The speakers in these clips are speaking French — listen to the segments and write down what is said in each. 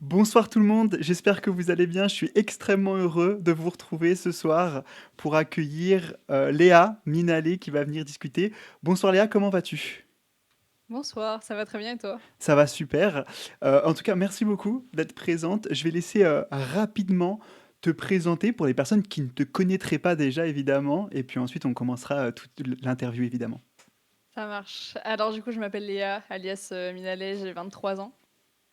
Bonsoir tout le monde, j'espère que vous allez bien. Je suis extrêmement heureux de vous retrouver ce soir pour accueillir Léa Minalé qui va venir discuter. Bonsoir Léa, comment vas-tu? Bonsoir, ça va très bien et toi? Ça va super. En tout cas, merci beaucoup d'être présente. Je vais laisser rapidement te présenter pour les personnes qui ne te connaîtraient pas déjà, évidemment. Et puis ensuite, on commencera toute l'interview, évidemment. Ça marche. Alors du coup, je m'appelle Léa, alias Minalé, j'ai 23 ans.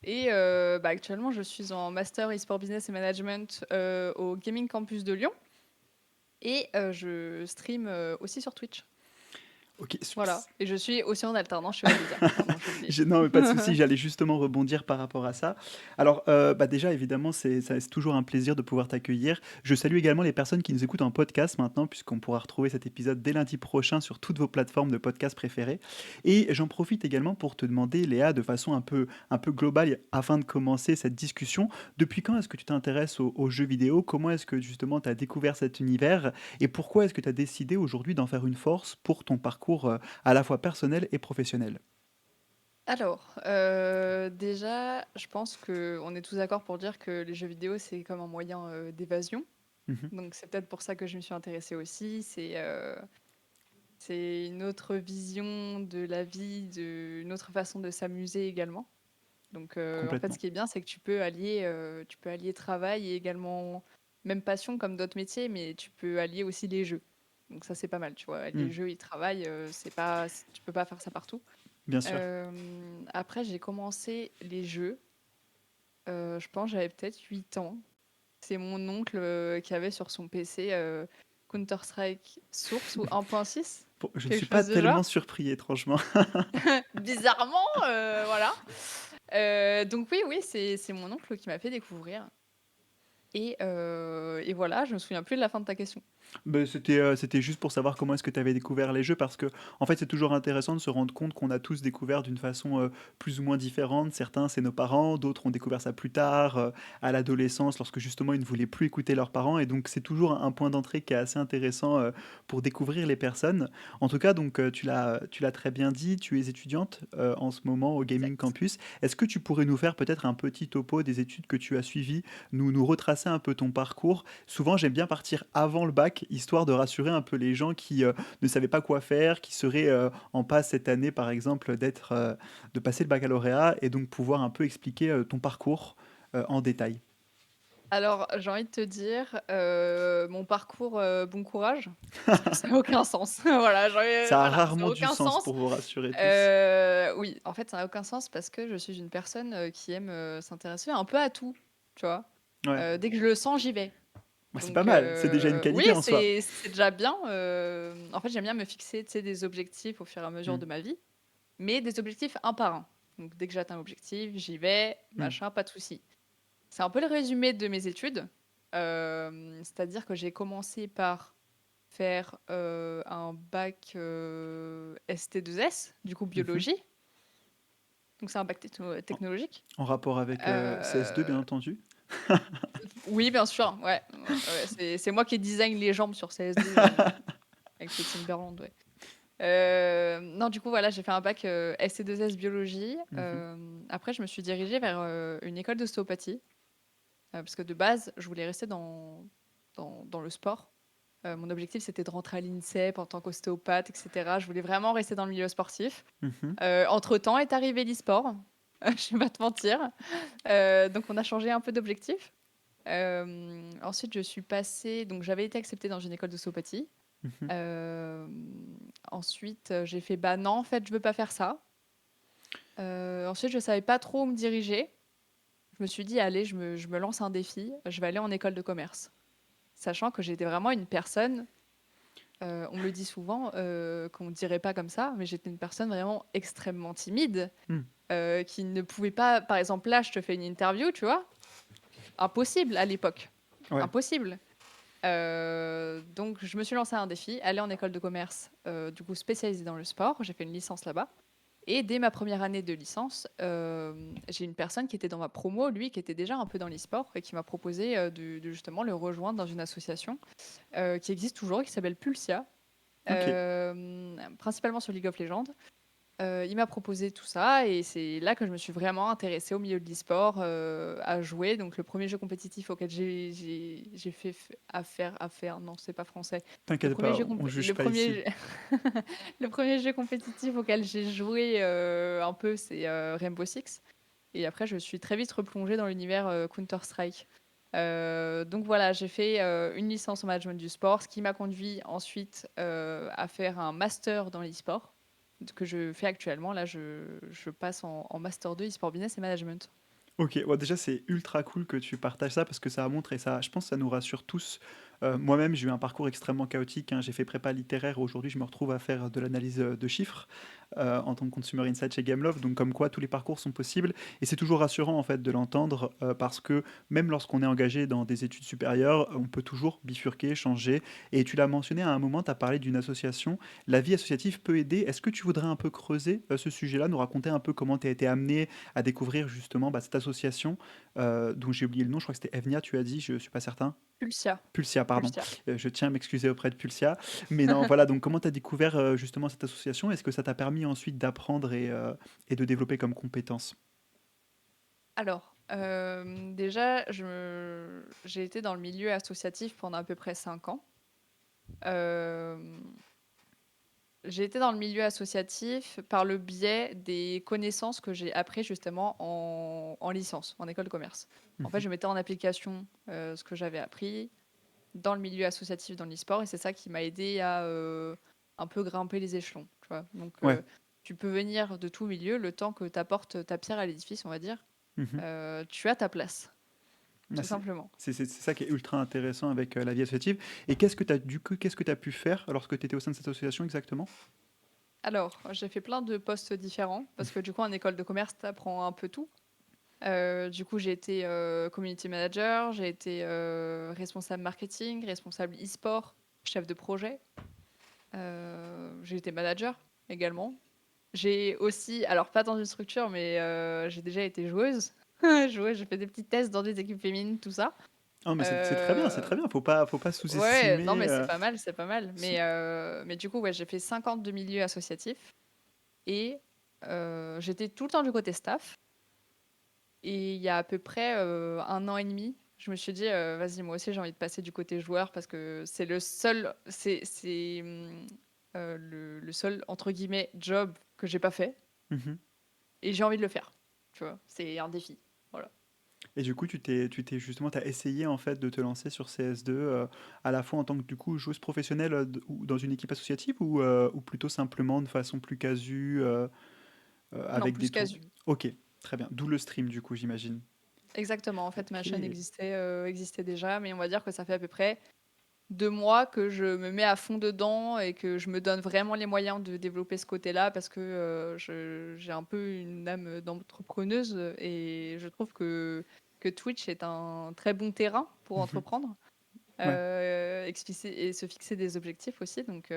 Et actuellement, je suis en Master e-sport business et management au Gaming Campus de Lyon. Et je stream aussi sur Twitch. Ok, Voilà. Et je suis aussi en alternance chez Webedia. Pardon, j'ai oublié. Non, mais pas de souci, j'allais justement rebondir par rapport à ça. Alors, déjà, évidemment, c'est toujours un plaisir de pouvoir t'accueillir. Je salue également les personnes qui nous écoutent en podcast maintenant, puisqu'on pourra retrouver cet épisode dès lundi prochain sur toutes vos plateformes de podcast préférées. Et j'en profite également pour te demander, Léa, de façon un peu globale, afin de commencer cette discussion, depuis quand est-ce que tu t'intéresses aux jeux vidéo? Comment est-ce que justement tu as découvert cet univers? Et pourquoi est-ce que tu as décidé aujourd'hui d'en faire une force pour ton parcours à la fois personnel et professionnel? Alors, déjà, je pense qu'on est tous d'accord pour dire que les jeux vidéo, c'est comme un moyen d'évasion. Mhm. Donc c'est peut-être pour ça que je me suis intéressée aussi. C'est une autre vision de la vie, une autre façon de s'amuser également. Donc, en fait, ce Complètement. qui est bien, c'est que tu peux allier travail et également, même passion comme d'autres métiers, mais tu peux allier aussi les jeux. Donc ça, c'est pas mal, tu vois. Allier Hmm. jeux et travail, tu peux pas faire ça partout. Bien sûr. Après, j'ai commencé les jeux. Je pense que j'avais peut-être 8 ans. C'est mon oncle qui avait sur son PC Counter-Strike Source ou 1.6, Bon, je ne suis quelque pas chose de genre. tellement surpris, étrangement. Bizarrement, voilà. Donc oui, oui, c'est mon oncle qui m'a fait découvrir. Et voilà, je me souviens plus de la fin de ta question. Ben, c'était juste pour savoir comment est-ce que tu avais découvert les jeux, parce que en fait c'est toujours intéressant de se rendre compte qu'on a tous découvert d'une façon plus ou moins différente. Certains c'est nos parents, d'autres ont découvert ça plus tard, à l'adolescence, lorsque justement ils ne voulaient plus écouter leurs parents, et donc c'est toujours un point d'entrée qui est assez intéressant pour découvrir les personnes. En tout cas, donc tu l'as très bien dit, tu es étudiante en ce moment au Gaming Exact. Campus. Est-ce que tu pourrais nous faire peut-être un petit topo des études que tu as suivies, nous retracer un peu ton parcours? Souvent, j'aime bien partir avant le bac, histoire de rassurer un peu les gens qui ne savaient pas quoi faire, qui seraient en passe cette année, par exemple, de passer le baccalauréat, et donc pouvoir un peu expliquer ton parcours en détail. Alors, j'ai envie de te dire, mon parcours, bon courage, parce que ça a aucun sens. Voilà, Ça a voilà, ça a rarement du aucun sens sens. pour vous rassurer tous. Oui, en fait, ça a aucun sens parce que je suis une personne, qui aime, s'intéresser un peu à tout, tu vois? Ouais. Dès que je le sens, j'y vais. Bah, c'est pas Donc, mal, c'est déjà une oui, qualité en soi. c'est déjà bien, en fait, j'aime bien me fixer, tu sais, des objectifs au fur et à mesure Hmm. de ma vie, mais des objectifs un par un. Donc dès que j'atteins l'objectif, j'y vais, Hmm. machin, pas de souci. C'est un peu le résumé de mes études. C'est-à-dire que j'ai commencé par faire, un bac, ST2S, du coup Mhm. biologie, donc c'est un bac En, technologique. en rapport avec CS2, bien Heu, entendu. oui, bien sûr, ouais, ouais, c'est moi qui design les jambes sur CS2, avec le Timberland, ouais. Non, du coup, voilà, j'ai fait un bac, ST2S biologie. Mhm. Après, je me suis dirigée vers, une école d'ostéopathie, parce que de base, je voulais rester dans le sport. Mon objectif, c'était de rentrer à l'INSEP en tant qu'ostéopathe et cetera. Je voulais vraiment rester dans le milieu sportif. Mhm. Entre-temps est arrivé l'e-sport, je vais pas te mentir. Donc on a changé un peu d'objectif. Ensuite, je suis passée donc j'avais été acceptée dans une école d'ostéopathie. Mhm. Ensuite, j'ai fait: «Bah non, en fait, je veux pas faire ça». Ensuite, je savais pas trop où me diriger. Je me suis dit: «Allez, je me lance un défi, je vais aller en école de commerce». Sachant que j'étais vraiment une personne, on me le dit souvent, qu'on ne dirait pas comme ça, mais j'étais une personne vraiment extrêmement timide, Hmm. qui ne pouvait pas par exemple, là, je te fais une interview, tu vois? Impossible à l'époque, Ouais. impossible. Donc je me suis lancée un défi, aller en école de commerce, du coup spécialisée dans le sport. J'ai fait une licence là-bas et dès ma première année de licence, j'ai une personne qui était dans ma promo, lui, qui était déjà un peu dans l'e-sport et qui m'a proposé, de justement le rejoindre dans une association, qui existe toujours et qui s'appelle Pulsia. Ok. principalement sur League of Legends. Il m'a proposé tout ça et c'est là que je me suis vraiment intéressée au milieu de l'e-sport, à jouer. Donc le premier jeu compétitif auquel j'ai fait affaire, non, c'est pas français. Le T'inquiète premier pas, jeu on compé juge le pas ici. premier le premier jeu compétitif auquel j'ai joué, un peu, c'est, Rainbow Six et après je suis très vite replongée dans l'univers, Counter Strike. Donc voilà, j'ai fait, une licence en management du sport, ce qui m'a conduit ensuite, à faire un master dans l'e-sport que je fais actuellement. Là, je passe en master 2 e-sport business et management. Ok, ouais, déjà c'est ultra cool que tu partages ça parce que ça montre et ça, je pense que ça nous rassure tous. Moi-même, j'ai eu un parcours extrêmement chaotique, hein. J'ai fait prépa littéraire. Aujourd'hui, je me retrouve à faire de l'analyse de chiffres en tant que consumer insight chez Gameloft. Donc, comme quoi, tous les parcours sont possibles. Et c'est toujours rassurant en fait de l'entendre parce que même lorsqu'on est engagé dans des études supérieures, on peut toujours bifurquer, changer. Et tu l'as mentionné à un moment, tu as parlé d'une association. La vie associative peut aider. Est-ce que tu voudrais un peu creuser ce sujet-là, nous raconter un peu comment tu as été amené à découvrir justement cette association dont j'ai oublié le nom, je crois que c'était Evnia, tu as dit, je ne suis pas certain. Pulsia, Pulsia, pardon. Pulsia. Je tiens à m'excuser auprès de Pulsia. Mais non, voilà, donc comment tu as découvert justement cette association? Est-ce que ça t'a permis ensuite d'apprendre et de développer comme compétences? Alors, déjà, j'ai été dans le milieu associatif pendant à peu près 5 ans. Hem, j'ai été dans le milieu associatif par le biais des connaissances que j'ai appris justement en licence, en école de commerce. En fait, Mhm. je mettais en application, ce que j'avais appris dans le milieu associatif, dans l'e-sport, et c'est ça qui m'a aidé à un peu grimper les échelons, tu vois. Donc, Ouais. tu peux venir de tout milieu, le temps que tu apportes ta pierre à l'édifice, on va dire, Mhm. tu as ta place, Ah, tout simplement. c'est ça qui est ultra intéressant avec la vie associative. Et qu'est-ce que tu as du coup, qu'est-ce que tu as pu faire lorsque tu étais au sein de cette association exactement? Alors, j'ai fait plein de postes différents, parce que du coup, en école de commerce, tu apprends un peu tout. Du coup, j'ai été community manager, j'ai été responsable marketing, responsable e-sport, chef de projet. J'ai été manager également. J'ai aussi, alors pas dans une structure, mais j'ai déjà été joueuse. Joueuse, j'ai fait des petits tests dans des équipes féminines, tout ça. Ah, mais c'est très bien, c'est Euh, très bien. Faut pas Ouais, non, sous-estimer. mais c'est pas mal, c'est pas mal. Sous- Mais du coup, ouais, j'ai fait 50 de milieux associatifs et j'étais tout le temps du côté staff. Et il y a à peu près 1 an et demi, je me suis dit, vas-y, moi aussi, j'ai envie de passer du côté joueur parce que c'est le seul, le seul, entre guillemets, job que j'ai pas fait Mhm. et j'ai envie de le faire. Tu vois, c'est un défi. Voilà. Et du coup, tu t'es justement, t'as essayé en fait de te lancer sur CS2 à la fois en tant que du coup joueuse professionnelle ou dans une équipe associative ou plutôt simplement de façon plus casu Non, avec des plus tours. casu. Ok, très bien. D'où le stream du coup, j'imagine. Exactement. En fait, ma Ok. chaîne existait déjà, mais on va dire que ça fait à peu près 2 mois que je me mets à fond dedans et que je me donne vraiment les moyens de développer ce côté-là parce que j'ai un peu une âme d'entrepreneuse et je trouve que Twitch est un très bon terrain pour Mhm. entreprendre Ouais, et se fixer des objectifs aussi. mais Donc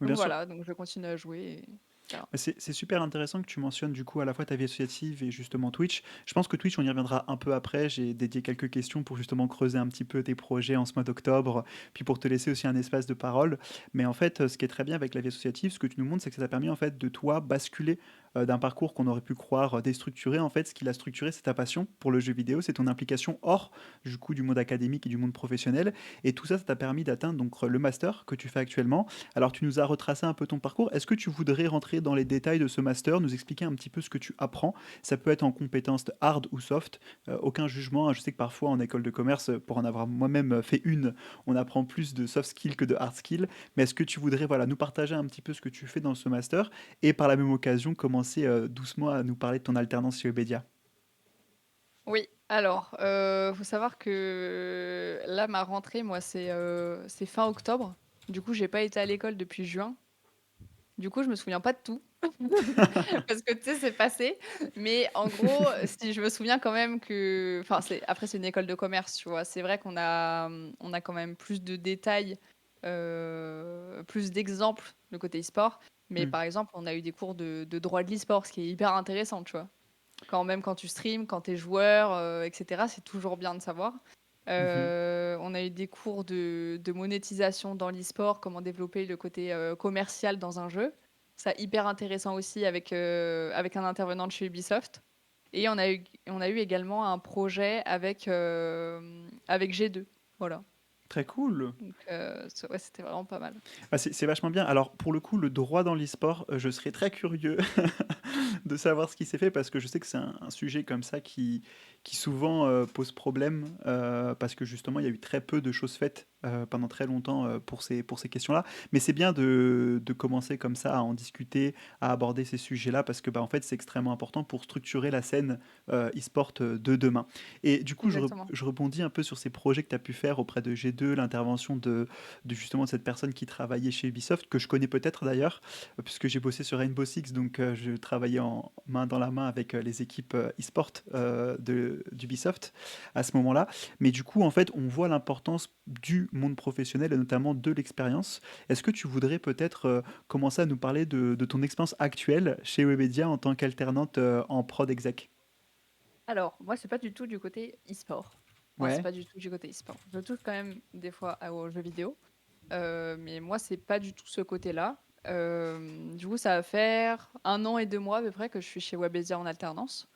bien sûr. voilà, donc je continue à jouer. Voilà. Mais c'est super intéressant que tu mentionnes du coup à la fois ta vie associative et justement Twitch. Je pense que Twitch, on y reviendra un peu après. J'ai dédié quelques questions pour justement creuser un petit peu tes projets en ce mois d'octobre, puis pour te laisser aussi un espace de parole. Mais en fait, ce qui est très bien avec la vie associative, ce que tu nous montres, c'est que ça t'a permis en fait de toi basculer d'un parcours qu'on aurait pu croire déstructuré. En fait, ce qui l'a structuré, c'est ta passion pour le jeu vidéo, c'est ton implication hors du coup du monde académique et du monde professionnel. Et tout ça, ça t'a permis d'atteindre donc le master que tu fais actuellement. Alors, tu nous as retracé un peu ton parcours. Est-ce que tu voudrais rentrer dans les détails de ce master, nous expliquer un petit peu ce que tu apprends? Ça peut être en compétences hard ou soft, aucun jugement, hein. Je sais que parfois en école de commerce, pour en avoir moi-même fait une, on apprend plus de soft skills que de hard skills. Mais est-ce que tu voudrais voilà, nous partager un petit peu ce que tu fais dans ce master et par la même occasion commencer doucement à nous parler de ton alternance chez Webedia? Oui, alors, faut savoir que là, ma rentrée, moi, c'est fin octobre. Du coup, j'ai pas été à l'école depuis juin. Du coup, je me souviens pas de tout. Parce que tu sais, c'est passé. Mais en gros, si je me souviens quand même que. Enfin, après, c'est une école de commerce, tu vois. C'est vrai on a quand même plus de détails, plus d'exemples de côté e-sport. Mais Hmm. par exemple, on a eu des cours de droit de l'e-sport, ce qui est hyper intéressant, tu vois. Même quand tu streams, quand tu es joueur, etc., c'est toujours bien de savoir. Mhm. On a eu des cours de monétisation dans l'e-sport, comment développer le côté commercial dans un jeu. Ça, hyper intéressant aussi avec un intervenant de chez Ubisoft. Et on a eu également un projet avec G2. Voilà. Très cool. Donc, ouais, c'était vraiment pas mal. Ah, c'est vachement bien. Alors, pour le coup, le droit dans l'e-sport, je serais très curieux de savoir ce qui s'est fait parce que je sais que c'est un sujet comme ça qui souvent pose problème parce que justement, il y a eu très peu de choses faites pendant très longtemps pour ces questions-là. Mais c'est bien de commencer comme ça à en discuter, à aborder ces sujets-là parce que bah, en fait, c'est extrêmement important pour structurer la scène e-sport de demain. Et du coup, Exactement. je rebondis un peu sur ces projets que tu as pu faire auprès de G2, l'intervention de justement de cette personne qui travaillait chez Ubisoft, que je connais peut-être d'ailleurs, puisque j'ai bossé sur Rainbow Six, donc je travaillais en main dans la main avec les équipes e-sport d'Ubisoft à ce moment-là. Mais du coup, en fait, on voit l'importance du monde professionnel et notamment de l'expérience. Est-ce que tu voudrais peut-être commencer à nous parler de ton expérience actuelle chez Webedia en tant qu'alternante en prod exec? Alors, moi, c'est pas du tout du côté e-sport. Enfin, c'est Ouais. pas du tout du côté e-sport. Je touche quand même des fois aux jeux vidéo. Mais moi, c'est pas du tout ce côté-là. Du coup, ça va faire 1 an et 2 mois à peu près que je suis chez Webedia en alternance.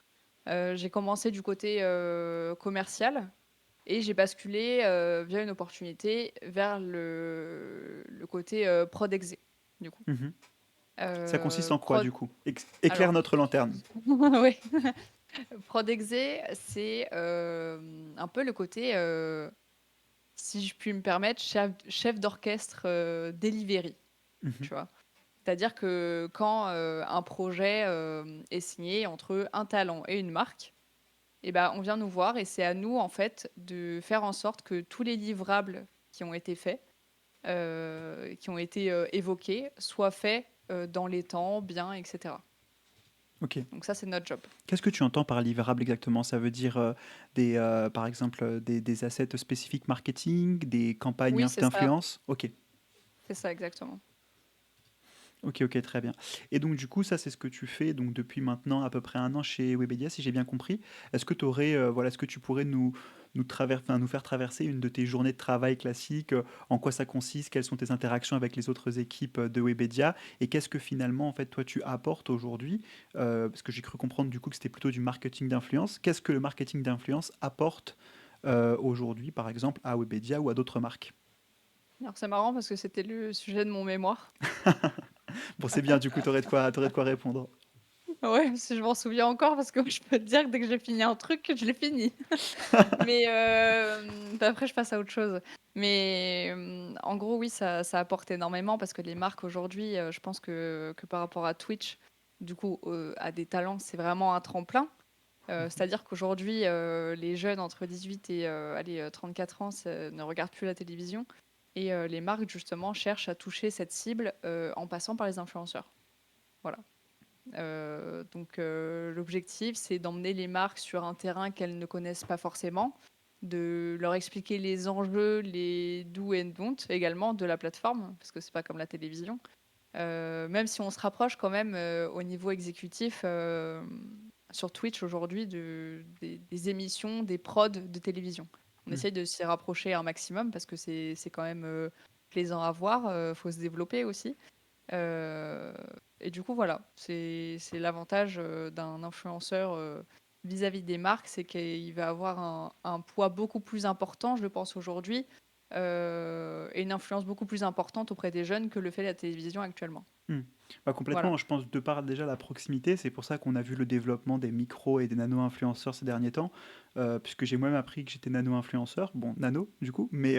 J'ai commencé du côté commercial et j'ai basculé via une opportunité vers le côté prod exé, du coup. Mhm. Ça consiste en quoi Prod, du coup? Éclaire alors, notre lanterne. oui, prod exé, c'est un peu le côté, si je puis me permettre, chef d'orchestre delivery, Mhm. tu vois. C'est-à-dire que quand un projet est signé entre un talent et une marque, eh ben, on vient nous voir et c'est à nous, en fait, de faire en sorte que tous les livrables qui ont été faits, qui ont été évoqués, soient faits dans les temps, bien, etc. Ok. Donc ça, c'est notre job. Qu'est-ce que tu entends par livrable exactement? Ça veut dire par exemple, des assets spécifiques marketing, des campagnes Oui, c'est ça. d'influence? Ok, C'est ça, exactement. ok, ok, très bien. Et donc du coup, ça c'est ce que tu fais donc depuis maintenant à peu près un an chez Webedia, si j'ai bien compris. Est-ce que voilà, est-ce que tu pourrais nous faire traverser une de tes journées de travail classiques? En quoi ça consiste? Quelles sont tes interactions avec les autres équipes de Webedia? Et qu'est-ce que finalement, en fait, toi, tu apportes aujourd'hui? Parce que j'ai cru comprendre du coup que c'était plutôt du marketing d'influence. Qu'est-ce que le marketing d'influence apporte aujourd'hui, par exemple, à Webedia ou à d'autres marques? Alors c'est marrant parce que c'était le sujet de mon mémoire. Bon, c'est bien, du coup, t'aurais de quoi répondre. Ouais, si je m'en souviens encore parce que je peux te dire que dès que j'ai fini un truc, je l'ai fini. Mais bah, après, je passe à autre chose. Mais en gros, oui, ça apporte énormément parce que les marques aujourd'hui, je pense que par rapport à Twitch, du coup, à des talents, c'est vraiment un tremplin. C'est-à-dire qu'aujourd'hui, les jeunes entre 18 et allez, 34 ans ne regardent plus la télévision. Et les marques, justement, cherchent à toucher cette cible en passant par les influenceurs. Voilà. Donc l'objectif, c'est d'emmener les marques sur un terrain qu'elles ne connaissent pas forcément, de leur expliquer les enjeux, les do and don't également de la plateforme, parce que c'est pas comme la télévision. Même si on se rapproche quand même au niveau exécutif sur Twitch aujourd'hui des émissions, des prods de télévision. On Hmm. essaye de s'y rapprocher un maximum parce que c'est quand même plaisant à voir, faut se développer aussi. Euh, et du coup, voilà, c'est l'avantage d'un influenceur vis-à-vis des marques, c'est qu'il va avoir un poids beaucoup plus important, je pense, aujourd'hui, et une influence beaucoup plus importante auprès des jeunes que le fait la télévision actuellement. Hmm. Bah, complètement, Voilà. je pense, de par déjà la proximité, c'est pour ça qu'on a vu le développement des micros et des nano-influenceurs ces derniers temps, puisque j'ai moi-même appris que j'étais nano-influenceur, bon, nano du coup, mais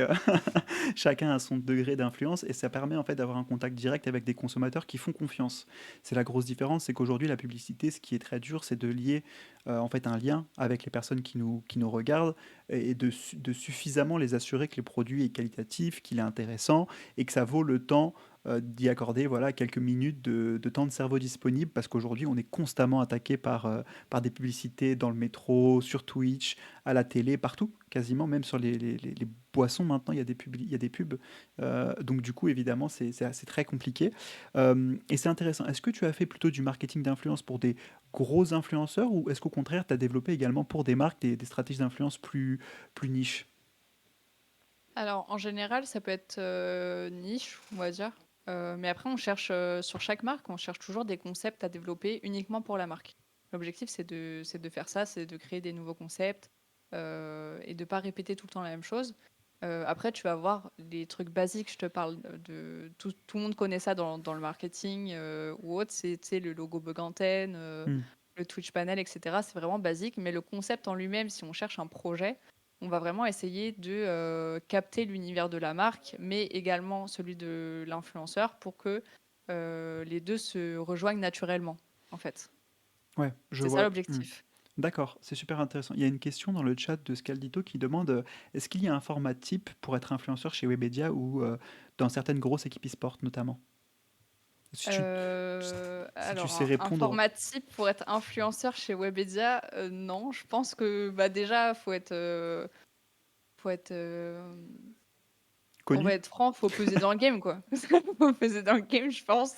chacun a son degré d'influence et ça permet en fait d'avoir un contact direct avec des consommateurs qui font confiance. C'est la grosse différence, c'est qu'aujourd'hui la publicité, ce qui est très dur, c'est de lier en fait un lien avec les personnes qui nous regardent et de suffisamment les assurer que le produit est qualitatif, qu'il est intéressant et que ça vaut le temps d'y accorder voilà, quelques minutes de temps de cerveau disponible parce qu'aujourd'hui on est constamment attaqué par des publicités dans le métro, sur Twitch, à la télé, partout, quasiment, même sur les boissons maintenant, il y a des pubs. Donc du coup évidemment c'est très compliqué. Et c'est intéressant. Est-ce que tu as fait plutôt du marketing d'influence pour des gros influenceurs ou est-ce qu'au contraire tu as développé également pour des marques des stratégies d'influence plus niches? Alors, en général, ça peut être niche, on va dire. Mais après, on cherche sur chaque marque, on cherche toujours des concepts à développer uniquement pour la marque. L'objectif, c'est de faire ça, c'est de créer des nouveaux concepts et de pas répéter tout le temps la même chose. Après, tu vas voir les trucs basiques. Je te parle de tout le monde connaît ça dans le marketing ou autre. C'est tu sais, le logo Bug Antenne, Hmm. le Twitch panel, etc. C'est vraiment basique. Mais le concept en lui-même, si on cherche un projet, on va vraiment essayer de capter l'univers de la marque, mais également celui de l'influenceur pour que les deux se rejoignent naturellement, en fait. Ouais, je C'est ça vois. Hmm. l'objectif. D'accord, c'est super intéressant. Il y a une question dans le chat de Scaldito qui demande est-ce qu'il y a un format type pour être influenceur chez Webedia ou dans certaines grosses équipes e-sport notamment? Si tu, si tu Alors, sais un répondre, format type pour être influenceur chez Webedia, non. Je pense que bah, déjà, faut être on connu? va être franc, faut peser dans le game, quoi. Faut peser dans le game, je pense.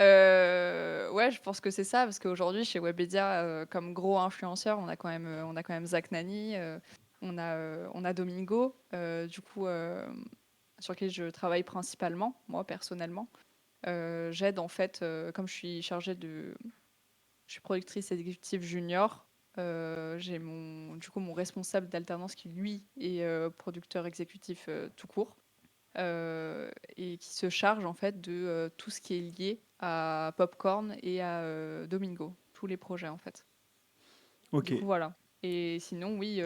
Ouais, je pense que c'est ça, parce qu'aujourd'hui, chez Webedia, comme gros influenceur, on a quand même Zach Nani, on a Domingo, du coup, sur qui je travaille principalement, moi, personnellement. J'aide, en fait, comme je suis productrice exécutive junior, j'ai du coup, mon responsable d'alternance qui, lui, est producteur exécutif tout court et qui se charge en fait de tout ce qui est lié à Popcorn et à Domingo, tous les projets en fait. Ok. Du coup voilà. Et sinon oui,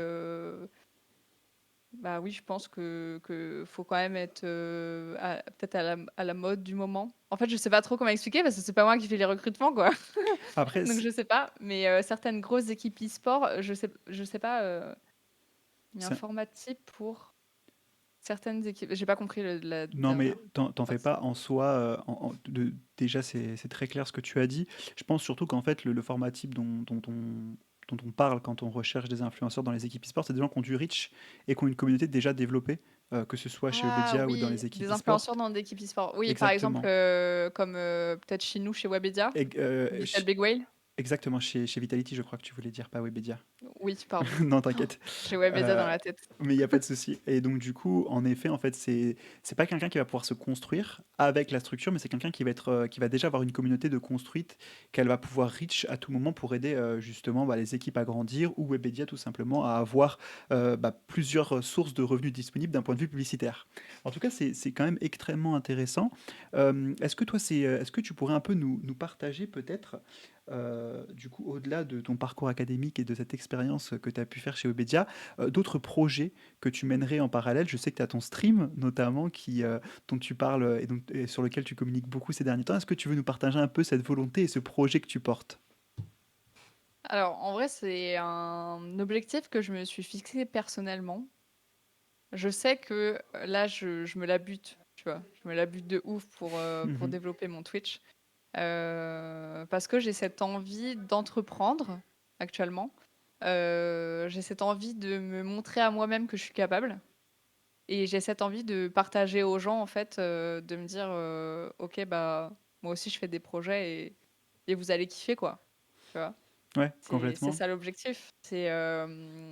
bah oui, je pense que faut quand même être peut-être à la mode du moment. En fait, je sais pas trop comment expliquer parce que c'est pas moi qui fais les recrutements quoi. Après, Donc je sais pas, mais certaines grosses équipes e-sport, je sais pas. Il y a un c'est- format type pour certaines équipes. J'ai pas compris la non mais dernière t'en fais partie. pas en soi. Déjà, c'est très clair ce que tu as dit. Je pense surtout qu'en fait, le format type dont on parle quand on recherche des influenceurs dans les équipes e-sport, c'est des gens qui ont du reach et qui ont une communauté déjà développée, que ce soit chez Ah Webedia ou dans oui, les équipes des e-sport. influenceurs dans des équipes e-sport. Oui, par exemple, Exactement. comme peut-être chez nous, chez Webedia, Et, Little Big Whale. exactement, chez Vitality, je crois que tu voulais dire, pas Webedia. Oui, pardon. Non, t'inquiète. J'ai Webedia dans Euh, la tête. mais il n'y a pas de souci. Et donc, du coup, en effet, en fait, c'est pas quelqu'un qui va pouvoir se construire avec la structure, mais c'est quelqu'un qui va être, qui va déjà avoir une communauté de construite qu'elle va pouvoir reach à tout moment pour aider justement bah, les équipes à grandir ou Webedia tout simplement à avoir bah, plusieurs sources de revenus disponibles d'un point de vue publicitaire. En tout cas, c'est quand même extrêmement intéressant. Est-ce que toi, est-ce que tu pourrais un peu nous partager peut-être du coup, au-delà de ton parcours académique et de cette expérience que tu as pu faire chez Webedia, d'autres projets que tu mènerais en parallèle? Je sais que tu as ton stream notamment dont tu parles et sur lequel tu communiques beaucoup ces derniers temps. Est-ce que tu veux nous partager un peu cette volonté et ce projet que tu portes? Alors, en vrai, c'est un objectif que je me suis fixé personnellement. Je sais que là, je me la bute, tu vois. Je me la bute de ouf pour Mhm. développer mon Twitch. Parce que j'ai cette envie d'entreprendre actuellement. J'ai cette envie de me montrer à moi-même que je suis capable. Et j'ai cette envie de partager aux gens, en fait, de me dire, ok, bah, moi aussi je fais des projets et vous allez kiffer, quoi. Tu vois? Ouais, C'est complètement. ça l'objectif.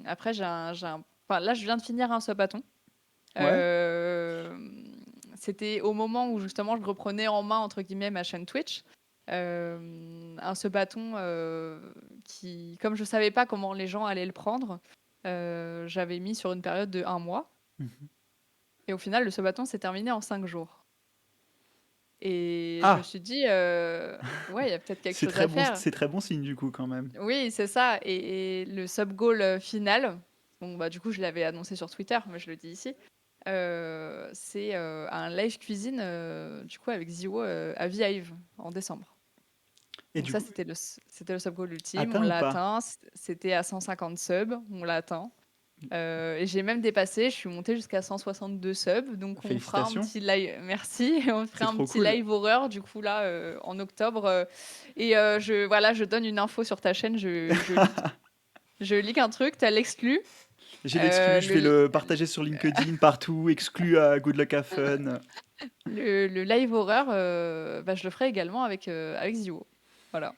Après, enfin, là, je viens de finir un sabaton. Ouais. Euh, C'était au moment où justement je reprenais en main, entre guillemets, ma chaîne Twitch. Un sabaton qui, comme je savais pas comment les gens allaient le prendre, j'avais mis sur une période de 1 mois. Mhm. Et au final, le sabaton s'est terminé en 5 jours. Et je me Ah, suis dit, ouais, il y a peut-être quelque chose à faire. c'est très bon signe du coup quand même. Oui, c'est ça. Et le sub goal final, bon, bah, du coup, je l'avais annoncé sur Twitter, mais je le dis ici, c'est un live cuisine, du coup, avec Zio à Vive en décembre. Et Donc, du ça, coup, c'était le sub goal ultime. On atteint ou l'a pas? atteint. C'était à 150 subs. On l'a atteint. Et j'ai même dépassé, je suis montée jusqu'à 162 subs, donc on fera un Félicitations, petit live, merci, on fera c'est un trop petit cool. live horreur du coup là en octobre. Voilà, je donne une info sur ta chaîne, je leak un truc, t'as l'exclu. J'ai Euh, l'exclu, je le, vais le partager sur LinkedIn partout, exclu à Good Luck Have Fun. le live horreur, bah, je le ferai également avec Zio. Voilà.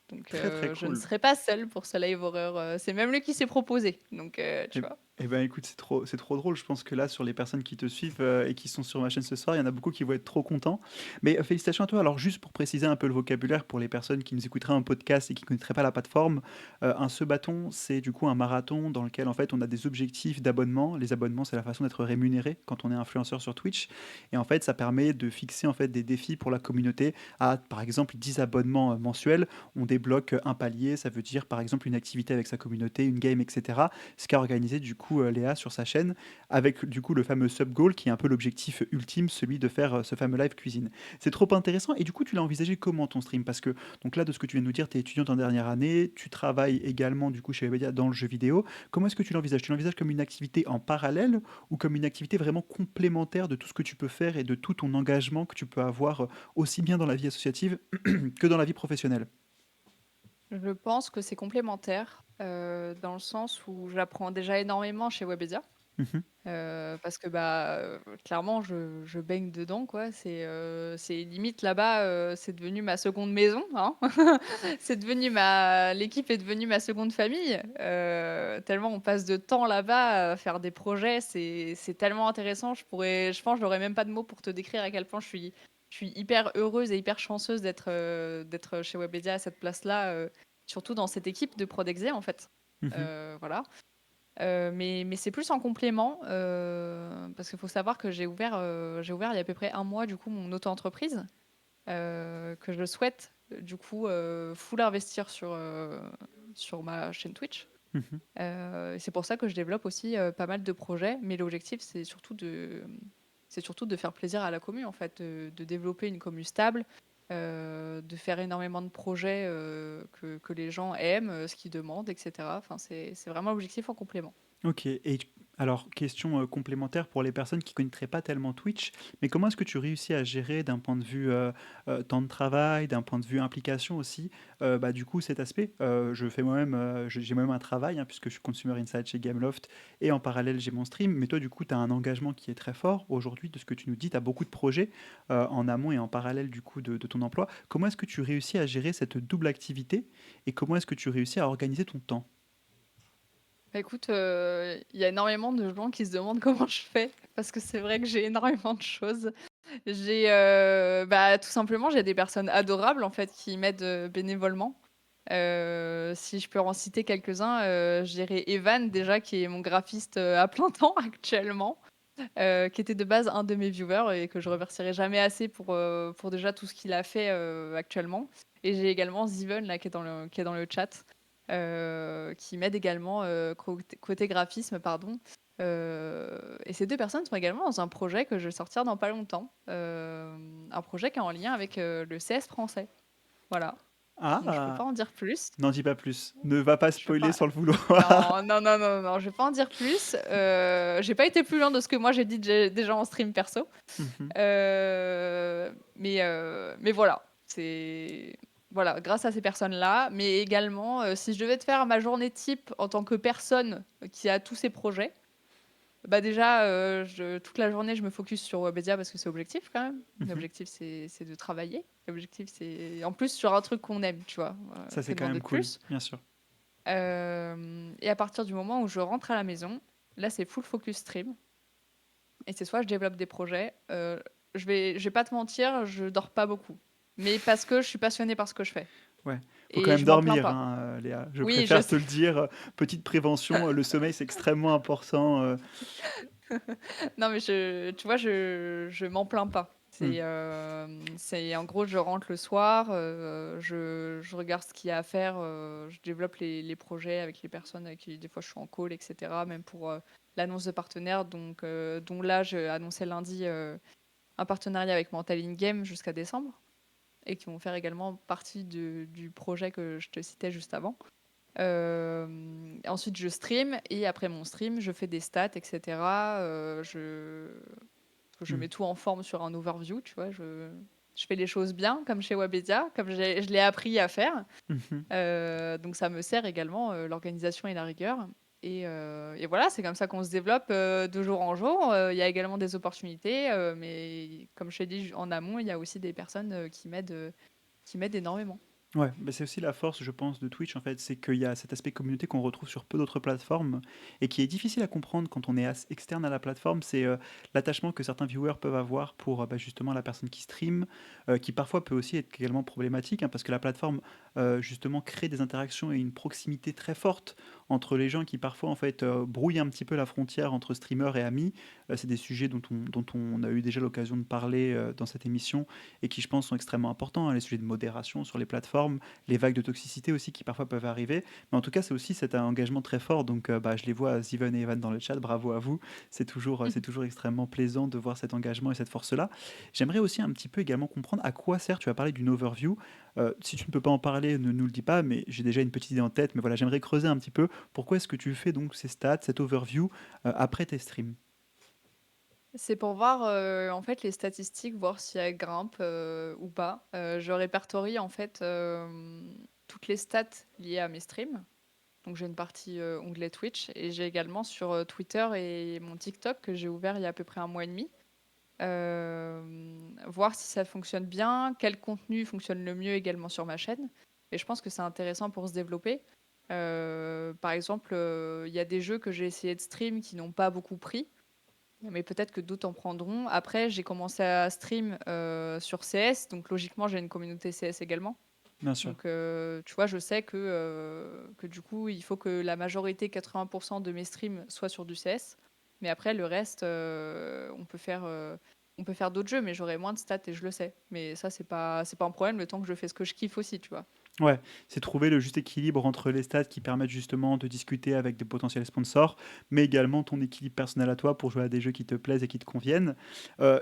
Donc Très très je ne cool. serai pas seule pour ce live horreur. C'est même lui qui s'est proposé. Donc tu Et, vois. Eh ben écoute, c'est trop drôle. Je pense que là, sur les personnes qui te suivent et qui sont sur ma chaîne ce soir, il y en a beaucoup qui vont être trop contents. Mais félicitations à toi. Alors, juste pour préciser un peu le vocabulaire pour les personnes qui nous écouteraient en podcast et qui ne connaîtraient pas la plateforme, un se bâton, c'est du coup un marathon dans lequel en fait on a des objectifs d'abonnement. Les abonnements, c'est la façon d'être rémunéré quand on est influenceur sur Twitch. Et en fait, ça permet de fixer en fait des défis pour la communauté à, par exemple, 10 abonnements mensuels. On débloque un palier, ça veut dire par exemple une activité avec sa communauté, une game, etc. Ce qu'a organisé du coup Léa sur sa chaîne, avec du coup le fameux sub goal qui est un peu l'objectif ultime, celui de faire ce fameux live cuisine. C'est trop intéressant. Et du coup, tu l'as envisagé comment ton stream? Parce que donc là, de ce que tu viens de nous dire, tu es étudiante en dernière année, tu travailles également du coup chez Webedia dans le jeu vidéo. Comment est-ce que tu l'envisages? Tu l'envisages comme une activité en parallèle ou comme une activité vraiment complémentaire de tout ce que tu peux faire et de tout ton engagement que tu peux avoir aussi bien dans la vie associative que dans la vie professionnelle? Je pense que c'est complémentaire, dans le sens où j'apprends déjà énormément chez Webedia. Mhm. Parce que, bah, clairement je baigne dedans quoi. C'est limite là-bas, c'est devenu ma seconde maison, hein. C'est devenu ma L'équipe est devenue ma seconde famille, tellement on passe de temps là-bas à faire des projets. C'est tellement intéressant, je pense j'aurais même pas de mots pour te décrire à quel point je suis hyper heureuse et hyper chanceuse d'être chez Webedia à cette place-là, surtout dans cette équipe de Prodexé en fait. Mhm. Voilà. Mais c'est plus en complément, parce qu'il faut savoir que j'ai ouvert il y a à peu près un mois, du coup, mon auto-entreprise, que je souhaite, du coup, full investir sur ma chaîne Twitch. Mhm. Et c'est pour ça que je développe aussi pas mal de projets, mais l'objectif, c'est surtout de faire plaisir à la commu, en fait, de développer une commu stable, de faire énormément de projets que les gens aiment, ce qu'ils demandent, etc. Enfin, c'est vraiment l'objectif en complément. Ok, alors question complémentaire pour les personnes qui ne connaîtraient pas tellement Twitch, mais comment est-ce que tu réussis à gérer d'un point de vue temps de travail, d'un point de vue implication aussi, bah, du coup cet aspect je fais moi-même, j'ai moi-même un travail hein, puisque je suis Consumer Insight chez Gameloft et en parallèle j'ai mon stream, mais toi du coup tu as un engagement qui est très fort aujourd'hui de ce que tu nous dis, tu as beaucoup de projets en amont et en parallèle du coup de ton emploi. Comment est-ce que tu réussis à gérer cette double activité et comment est-ce que tu réussis à organiser ton temps? Bah, écoute, il y a énormément de gens qui se demandent comment je fais, parce que c'est vrai que j'ai énormément de choses. Bah, tout simplement, j'ai des personnes adorables, en fait, qui m'aident, bénévolement. Si je peux en citer quelques-uns, je dirais Evan, déjà, qui est mon graphiste, à plein temps actuellement, qui était de base un de mes viewers et que je remercierai jamais assez pour déjà tout ce qu'il a fait, actuellement. Et j'ai également Ziven, là, qui est dans le chat, qui m'aide également, côté graphisme, pardon. Et ces 2 personnes sont également dans un projet que je vais sortir dans pas longtemps, un projet qui est en lien avec, le CS français. Voilà, donc je peux pas Ah, en dire plus. n'en dis pas plus. Ne va pas Je peux spoiler pas sans le vouloir. Non, non, non, non, non, je vais pas en dire plus. J'ai pas été plus loin de ce que moi j'ai dit déjà en stream perso. Mhm, Mais voilà, c'est voilà, grâce à ces personnes-là, mais également, si je devais te faire ma journée type en tant que personne qui a tous ces projets, bah déjà, toute la journée, je me focus sur Webedia parce que c'est objectif quand même. mhm. L'objectif, c'est de travailler. L'objectif, c'est en plus sur un truc qu'on aime, tu vois. Ça, Que c'est quand demander même de cool, plus? bien sûr. Et à partir du moment où je rentre à la maison, là, c'est full focus stream. Et c'est soit je développe des projets. Je vais pas te mentir, je dors pas beaucoup. Mais parce que je suis passionnée par ce que je fais. Ouais, faut quand Et même je m'en plains dormir, pas. hein, Léa. Je Oui, je préfère te sais. le dire. Petite prévention, le sommeil, c'est extrêmement important. Non, mais tu vois, je m'en plains pas. Hmm, En gros, je rentre le soir, je regarde ce qu'il y a à faire, je développe les projets avec les personnes avec qui des fois je suis en call, etc. Même pour l'annonce de partenaires, dont là, j'ai annoncé lundi un partenariat avec Mental In Game jusqu'à décembre et qui vont faire également partie du projet que je te citais juste avant. Ensuite, je stream et après mon stream, je fais des stats, etc. Je hmm, mets tout en forme sur un overview, tu vois. Je fais les choses bien, comme chez Webedia, comme je l'ai appris à faire. mhm. Donc ça me sert également l'organisation et la rigueur. Et voilà, c'est comme ça qu'on se développe de jour en jour. Il y a également des opportunités, mais comme je t'ai dit en amont, il y a aussi des personnes qui m'aident énormément. Ouais, bah, c'est aussi la force, je pense, de Twitch, en fait, c'est qu'il y a cet aspect communauté qu'on retrouve sur peu d'autres plateformes et qui est difficile à comprendre quand on est externe à la plateforme. C'est l'attachement que certains viewers peuvent avoir pour bah, justement la personne qui stream, qui parfois peut aussi être également problématique, hein, parce que la plateforme justement crée des interactions et une proximité très forte entre les gens qui parfois en fait brouillent un petit peu la frontière entre streamers et amis. C'est des sujets dont on a eu déjà l'occasion de parler dans cette émission et qui, je pense, sont extrêmement importants, hein, les sujets de modération sur les plateformes, les vagues de toxicité aussi qui parfois peuvent arriver. Mais en tout cas, c'est aussi cet engagement très fort. Donc, bah, je les vois, Ziven et Evan dans le chat, bravo à vous. C'est toujours extrêmement plaisant de voir cet engagement et cette force-là. J'aimerais aussi un petit peu également comprendre à quoi sert, tu as parlé d'une overview. Si tu ne peux pas en parler, ne nous le dis pas, mais j'ai déjà une petite idée en tête. Mais voilà, j'aimerais creuser un petit peu. Pourquoi est-ce que tu fais donc ces stats, cette overview après tes streams? C'est pour voir, en fait, les statistiques, voir si elles grimpent, ou pas. Je répertorie, en fait, toutes les stats liées à mes streams. Donc j'ai une partie, onglet Twitch et j'ai également sur, Twitter et mon TikTok que j'ai ouvert il y a à peu près un mois et demi. Voir si ça fonctionne bien, quel contenu fonctionne le mieux également sur ma chaîne et je pense que c'est intéressant pour se développer. Par exemple, il y a des jeux que j'ai essayé de stream qui n'ont pas beaucoup pris, mais peut-être que d'autres en prendront. Après, j'ai commencé à stream, sur CS, donc logiquement, j'ai une communauté CS également. Bien sûr. Donc, tu vois, je sais que du coup, il faut que la majorité, 80% de mes streams soient sur du CS. Mais après, le reste, on peut faire d'autres jeux, mais j'aurai moins de stats et je le sais. Mais ça, c'est pas un problème le temps que je fais ce que je kiffe aussi, tu vois. Ouais, c'est trouver le juste équilibre entre les stats qui permettent justement de discuter avec des potentiels sponsors, mais également ton équilibre personnel à toi pour jouer à des jeux qui te plaisent et qui te conviennent.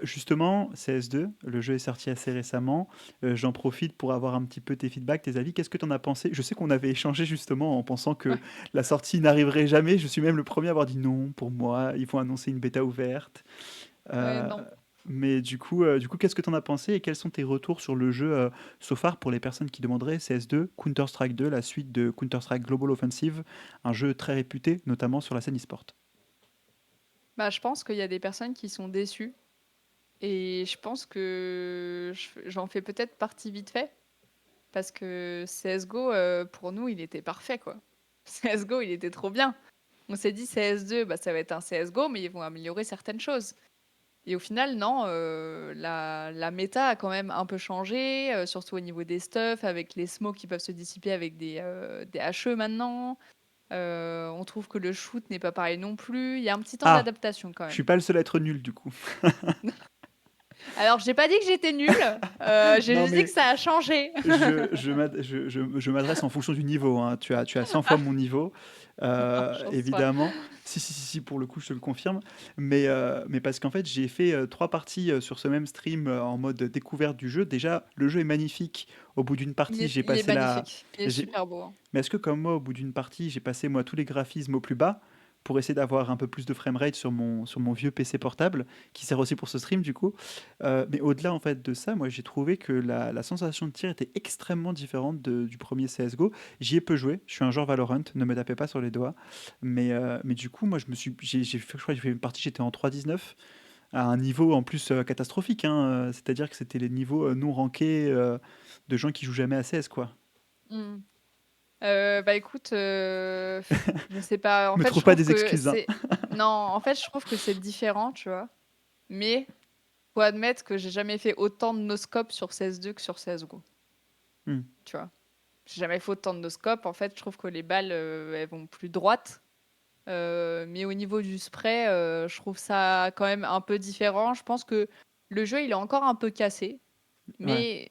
Justement, CS2, le jeu est sorti assez récemment. J'en profite pour avoir un petit peu tes feedbacks, tes avis. Qu'est-ce que tu en as pensé? Je sais qu'on avait échangé justement en pensant que la sortie n'arriverait jamais. Je suis même le premier à avoir dit non, pour moi, ils vont annoncer une bêta ouverte. Ouais, Euh, non. mais du coup, qu'est-ce que tu en as pensé et quels sont tes retours sur le jeu so far pour les personnes qui demanderaient CS2, Counter-Strike 2, la suite de Counter-Strike Global Offensive, un jeu très réputé, notamment sur la scène e-sport. Bah, je pense qu'il y a des personnes qui sont déçues. Et je pense que j'en fais peut-être partie vite fait. Parce que CSGO, pour nous, il était parfait, quoi. CSGO, il était trop bien. On s'est dit CS2, bah, ça va être un CSGO, mais ils vont améliorer certaines choses. Et au final, non, la méta a quand même un peu changé, surtout au niveau des stuffs, avec les smokes qui peuvent se dissiper avec des HE maintenant. On trouve que le shoot n'est pas pareil non plus. Il y a un petit temps Ah, d'adaptation quand je suis même. pas le seul à être nul du coup. Alors, j'ai pas dit que j'étais nulle, j'ai Non juste dit que mais ça a changé. je m'adresse en fonction du niveau, hein. Tu as 100 fois mon niveau, Chance soit. évidemment. Si, pour le coup, je te le confirme. Mais parce qu'en fait, j'ai fait 3 parties sur ce même stream en mode découverte du jeu. Déjà, le jeu est magnifique. Au bout d'une partie, j'ai Il est passé la. magnifique, il est j'ai- super beau, hein. Mais est-ce que, comme moi, au bout d'une partie, j'ai passé moi tous les graphismes au plus bas pour essayer d'avoir un peu plus de framerate sur mon vieux PC portable, qui sert aussi pour ce stream du coup. Mais au-delà en fait de ça, moi j'ai trouvé que la sensation de tir était extrêmement différente du premier CSGO. J'y ai peu joué, je suis un joueur Valorant, ne me tapez pas sur les doigts. Mais du coup, moi je crois que j'ai fait une partie, j'étais en 3,19 à un niveau en plus catastrophique, hein, c'est-à-dire que c'était les niveaux non rankés de gens qui jouent jamais à CS quoi. Mmh. Bah, écoute, je sais pas, en Me fait, je trouve pas trouve des que excuses, hein. c'est non, en fait, je trouve que c'est différent, tu vois? Mais faut admettre que j'ai jamais fait autant de no-scope sur CS2 que sur CSGO, Hmm. tu vois? J'ai jamais fait autant de no-scope, en fait, je trouve que les balles, elles vont plus droite, mais au niveau du spray, je trouve ça quand même un peu différent. Je pense que le jeu, il est encore un peu cassé. Ouais. Mais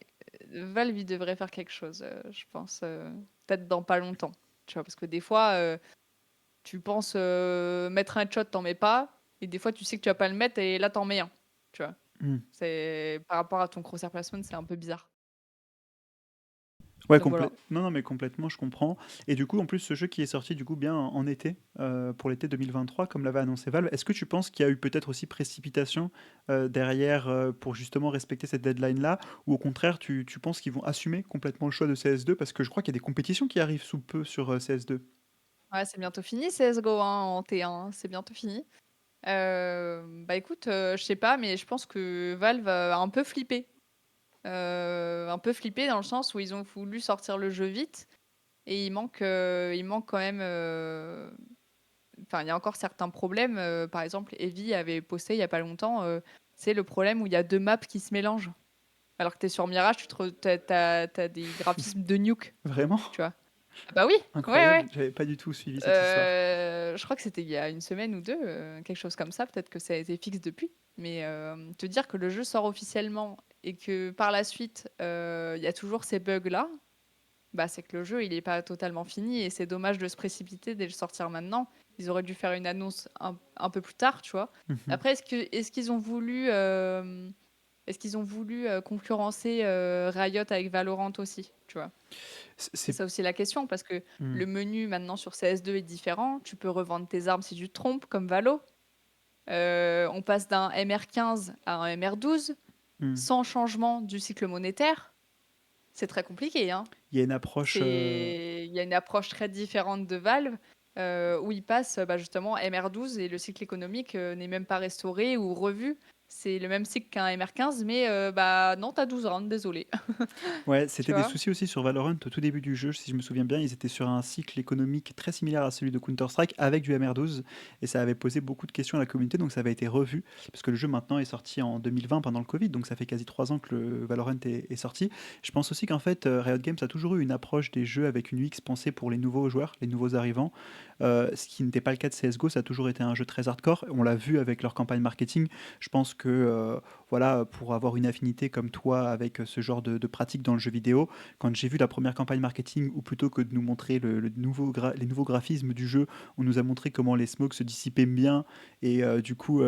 Valve, il devrait faire quelque chose, je pense, peut-être dans pas longtemps. Tu vois, parce que des fois, tu penses mettre un headshot, t'en mets pas, et des fois, tu sais que tu vas pas le mettre, et là, t'en mets un. Tu vois, Hmm. c'est par rapport à ton crosshair placement, c'est un peu bizarre. Ouais, Donc voilà. non, non, mais complètement, je comprends. Et du coup, en plus, ce jeu qui est sorti du coup bien en été, pour l'été 2023, comme l'avait annoncé Valve, est-ce que tu penses qu'il y a eu peut-être aussi précipitation derrière pour justement respecter cette deadline-là, ou au contraire, tu penses qu'ils vont assumer complètement le choix de CS2 parce que je crois qu'il y a des compétitions qui arrivent sous peu sur CS2. Ouais, c'est bientôt fini, CSGO, hein, en T1, hein, c'est bientôt fini. Bah écoute, je sais pas, mais je pense que Valve a un peu flippé. un peu flippé dans le sens où ils ont voulu sortir le jeu vite et il manque quand même. Enfin, il y a encore certains problèmes. Par exemple, Evie avait posté il y a pas longtemps, c'est le problème où il y a deux maps qui se mélangent. Alors que t'es sur Mirage, t'as des graphismes de Nuke, Vraiment? tu vois. Ah bah oui, ouais, ouais. Incroyable, j'avais pas du tout suivi cette histoire. Je crois que c'était il y a une semaine ou deux, quelque chose comme ça. Peut-être que ça a été fixe depuis. Mais te dire que le jeu sort officiellement et que par la suite, il y a toujours ces bugs-là, bah, c'est que le jeu, il est pas totalement fini et c'est dommage de se précipiter dès le sortir maintenant. Ils auraient dû faire une annonce un peu plus tard, tu vois. Mhm. Après, est-ce qu'ils ont voulu concurrencer Riot avec Valorant aussi, tu vois? C'est C'est... ça aussi la question, parce que Hmm. le menu maintenant sur CS2 est différent. Tu peux revendre tes armes si tu te trompes, comme Valo. On passe d'un MR15 à un MR12 Hmm. sans changement du cycle monétaire. C'est très compliqué, hein. Il y a une approche... Il y a une approche très différente de Valve, où ils passent bah, justement MR12 et le cycle économique n'est même pas restauré ou revu. C'est le même cycle qu'un MR15, mais bah non, t'as 12 rounds, désolé. Ouais, Tu c'était des vois? soucis aussi sur Valorant au tout début du jeu, si je me souviens bien. Ils étaient sur un cycle économique très similaire à celui de Counter-Strike avec du MR12 et ça avait posé beaucoup de questions à la communauté, donc ça avait été revu parce que le jeu maintenant est sorti en 2020 pendant le Covid, donc ça fait quasi 3 ans que le Valorant est sorti. Je pense aussi qu'en fait, Riot Games a toujours eu une approche des jeux avec une UX pensée pour les nouveaux joueurs, les nouveaux arrivants, ce qui n'était pas le cas de CSGO. Ça a toujours été un jeu très hardcore. On l'a vu avec leur campagne marketing. Je pense que voilà, pour avoir une affinité comme toi avec ce genre de pratique dans le jeu vidéo, quand j'ai vu la première campagne marketing, ou plutôt que de nous montrer les nouveaux graphismes du jeu, on nous a montré comment les smokes se dissipaient bien et du coup,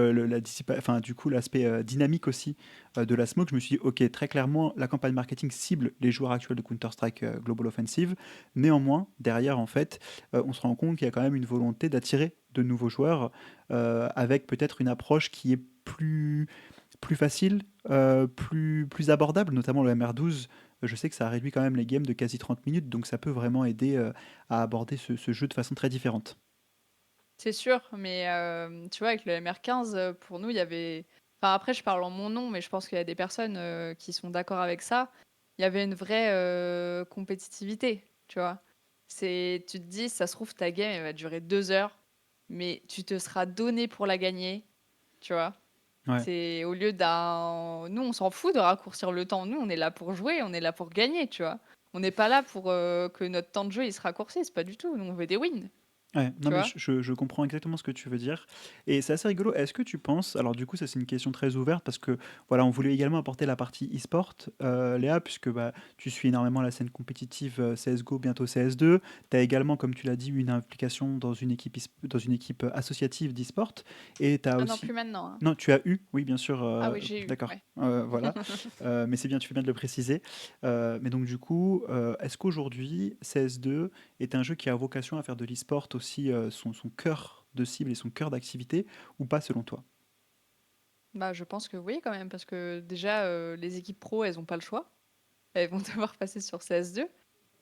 enfin, du coup l'aspect dynamique aussi de la smoke. Je me suis dit, ok, très clairement, la campagne marketing cible les joueurs actuels de Counter-Strike Global Offensive. Néanmoins, derrière, en fait, on se rend compte qu'il y a quand même une volonté d'attirer de nouveaux joueurs avec peut-être une approche qui est plus facile, plus abordable, notamment le MR12. Je sais que ça réduit quand même les games de quasi 30 minutes, donc ça peut vraiment aider à aborder ce jeu de façon très différente. C'est sûr, mais tu vois, avec le MR15, pour nous, il y avait. Enfin, après, je parle en mon nom, mais je pense qu'il y a des personnes qui sont d'accord avec ça. Il y avait une vraie compétitivité, tu vois. Tu te dis, ça se trouve, ta game, elle va durer 2 heures, mais tu te seras donné pour la gagner, tu vois. Ouais. C'est au lieu d'un. Nous, on s'en fout de raccourcir le temps. Nous, on est là pour jouer, on est là pour gagner, tu vois. On n'est pas là pour que notre temps de jeu il se raccourcisse, pas du tout. Nous, on veut des wins, Ouais, non tu mais vois. je comprends exactement ce que tu veux dire. Et c'est assez rigolo. Est-ce que tu penses, alors du coup ça c'est une question très ouverte parce que voilà, on voulait également apporter la partie e-sport, Léa, puisque bah, tu suis énormément la scène compétitive CSGO, bientôt CS2. Tu as également, comme tu l'as dit, une implication dans une équipe, dans une équipe associative d'e-sport. Et tu as Ah non, aussi... plus maintenant, hein. Non, tu as eu, oui bien sûr, Ah oui, j'ai eu, d'accord, ouais. voilà. Mais c'est bien, tu fais bien de le préciser. Mais donc du coup, est-ce qu'aujourd'hui CS2 est un jeu qui a vocation à faire de l'e-sport aussi son cœur de cible et son cœur d'activité, ou pas selon toi? Bah, je pense que oui, quand même, parce que déjà, les équipes pro, elles ont pas le choix. Elles vont devoir passer sur CS2.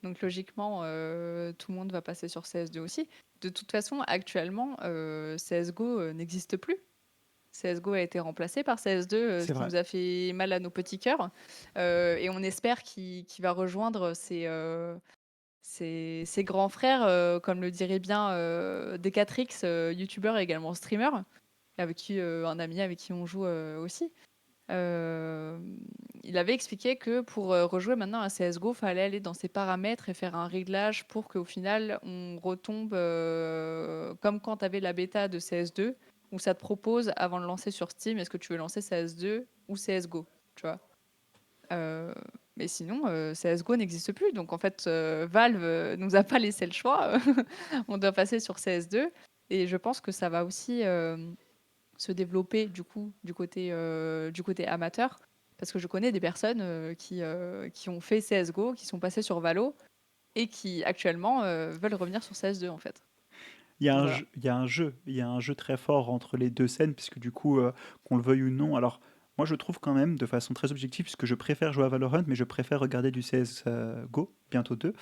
Donc, logiquement, tout le monde va passer sur CS2 aussi. De toute façon, actuellement, CSGO n'existe plus. CSGO a été remplacé par CS2, ce C'est qui vrai. nous a fait mal à nos petits cœurs. Et on espère qu'il va rejoindre ses grands frères, comme le dirait bien Decatrix, youtubeur et également streamer, avec qui, un ami avec qui on joue aussi. Euh, il avait expliqué que pour rejouer maintenant à CSGO, fallait aller dans ses paramètres et faire un réglage pour qu'au final, on retombe comme quand tu avais la bêta de CS2, où ça te propose, avant de lancer sur Steam, est-ce que tu veux lancer CS2 ou CSGO, tu vois. Euh, mais sinon, CSGO n'existe plus. Donc en fait, Valve nous a pas laissé le choix. On doit passer sur CS2. Et je pense que ça va aussi se développer du coup du côté amateur. Parce que je connais des personnes qui ont fait CSGO, qui sont passées sur Valo et qui actuellement veulent revenir sur CS2 en fait. Il y a Donc un voilà. jeu, il y a un jeu très fort entre les deux scènes, puisque du coup, qu'on le veuille ou non, alors Moi, je trouve quand même, de façon très objective, puisque je préfère jouer à Valorant, mais je préfère regarder du CS GO, bientôt 2,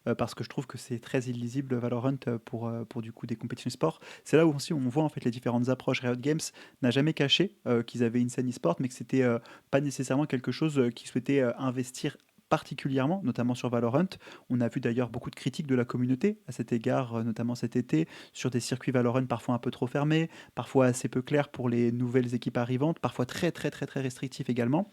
Mhm. parce que je trouve que c'est très illisible Valorant pour du coup des compétitions sport. C'est là où aussi on voit en fait les différentes approches. Riot Games n'a jamais caché qu'ils avaient une scène e-sport, mais que c'était pas nécessairement quelque chose qu'ils souhaitaient investir particulièrement, notamment sur Valorant. On a vu d'ailleurs beaucoup de critiques de la communauté à cet égard, notamment cet été, sur des circuits Valorant parfois un peu trop fermés, parfois assez peu clairs pour les nouvelles équipes arrivantes, parfois très très très très restrictifs également.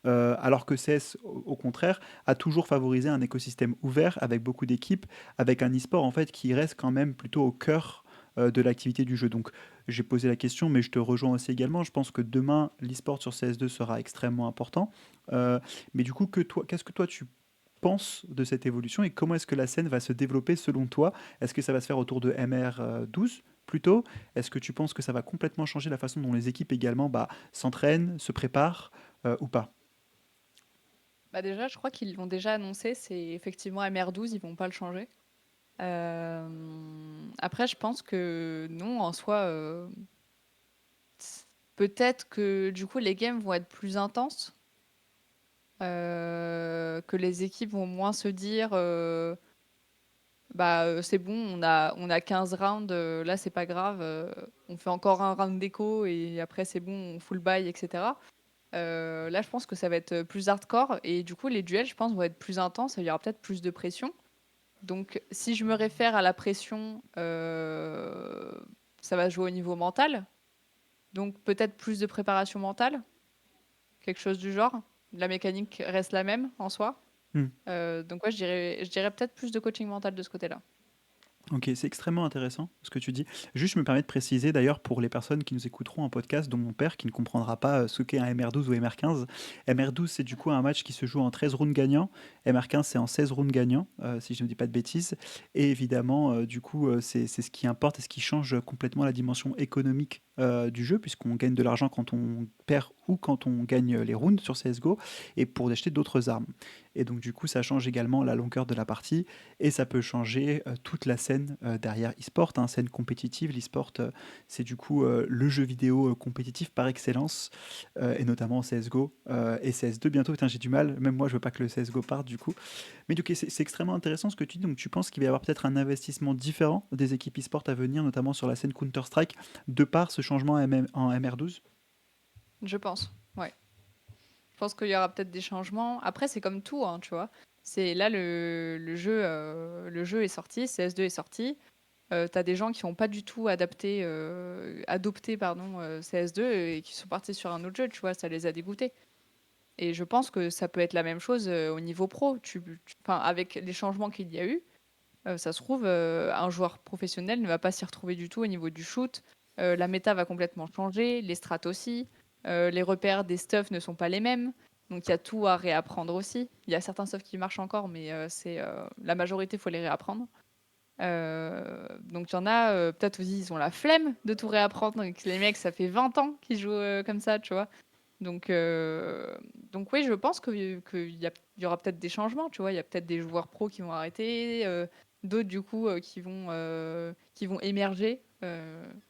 Alors que CS, au contraire, a toujours favorisé un écosystème ouvert avec beaucoup d'équipes, avec un e-sport en fait qui reste quand même plutôt au cœur de l'activité du jeu. Donc j'ai posé la question, mais je te rejoins aussi également. Je pense que demain, l'e-sport sur CS2 sera extrêmement important. Euh, mais du coup, qu'est-ce que toi tu penses de cette évolution et comment est-ce que la scène va se développer selon toi? Est-ce que ça va se faire autour de MR12 plutôt? Est-ce que tu penses que ça va complètement changer la façon dont les équipes également s'entraînent, se préparent ou pas? Bah déjà, je crois qu'ils l'ont déjà annoncé, c'est effectivement MR12, ils vont pas le changer. Après, je pense que non, en soi, peut-être que du coup les games vont être plus intenses, que les équipes vont moins se dire bah c'est bon, on a 15 rounds, là c'est pas grave, on fait encore un round d'écho et après c'est bon, on full buy, etc. Là, je pense que ça va être plus hardcore et du coup les duels, je pense, vont être plus intenses, il y aura peut-être plus de pression. Donc, si je me réfère à la pression, ça va jouer au niveau mental. Donc, peut-être plus de préparation mentale, quelque chose du genre. La mécanique reste la même en soi. Hmm. Donc, ouais, je dirais peut-être plus de coaching mental de ce côté-là. Ok, c'est extrêmement intéressant ce que tu dis. Juste, je me permets de préciser d'ailleurs pour les personnes qui nous écouteront en podcast, dont mon père qui ne comprendra pas ce qu'est un MR12 ou MR15. MR12, c'est du coup un match qui se joue en 13 rounds gagnants. MR15, c'est en 16 rounds gagnants, si je ne dis pas de bêtises. Et évidemment, du coup, c'est ce qui importe et ce qui change complètement la dimension économique du jeu, puisqu'on gagne de l'argent quand on perd ou quand on gagne les rounds sur CSGO, et pour acheter d'autres armes. Et donc, du coup, ça change également la longueur de la partie et ça peut changer toute la scène derrière e-sport, hein, scène compétitive. L'e-sport, c'est du coup le jeu vidéo compétitif par excellence, et notamment CSGO et CS2 bientôt. Putain, j'ai du mal, même moi je veux pas que le CSGO parte du coup. Mais du coup, c'est extrêmement intéressant ce que tu dis. Donc tu penses qu'il va y avoir peut-être un investissement différent des équipes e-sport à venir, notamment sur la scène Counter-Strike, de par ce changement en MR12? Je pense, ouais. Je pense qu'il y aura peut-être des changements. Après, c'est comme tout, hein, tu vois. C'est là le jeu est sorti, CS2 est sorti. T'as des gens qui n'ont pas du tout adopté pardon, CS2 et qui sont partis sur un autre jeu, tu vois, ça les a dégoûtés. Et je pense que ça peut être la même chose au niveau pro. Enfin, avec les changements qu'il y a eu, ça se trouve, un joueur professionnel ne va pas s'y retrouver du tout au niveau du shoot. La méta va complètement changer, les strats aussi. Les repères des stuffs ne sont pas les mêmes. Donc il y a tout à réapprendre aussi. Il y a certains stuffs qui marchent encore, mais la majorité, il faut les réapprendre. Donc il y en a, peut-être aussi, ils ont la flemme de tout réapprendre. Et que les mecs, ça fait 20 ans qu'ils jouent comme ça, tu vois. Donc, euh, donc oui, je pense qu'il y aura peut-être des changements, tu vois. Il y a peut-être des joueurs pros qui vont arrêter, d'autres du coup qui vont émerger.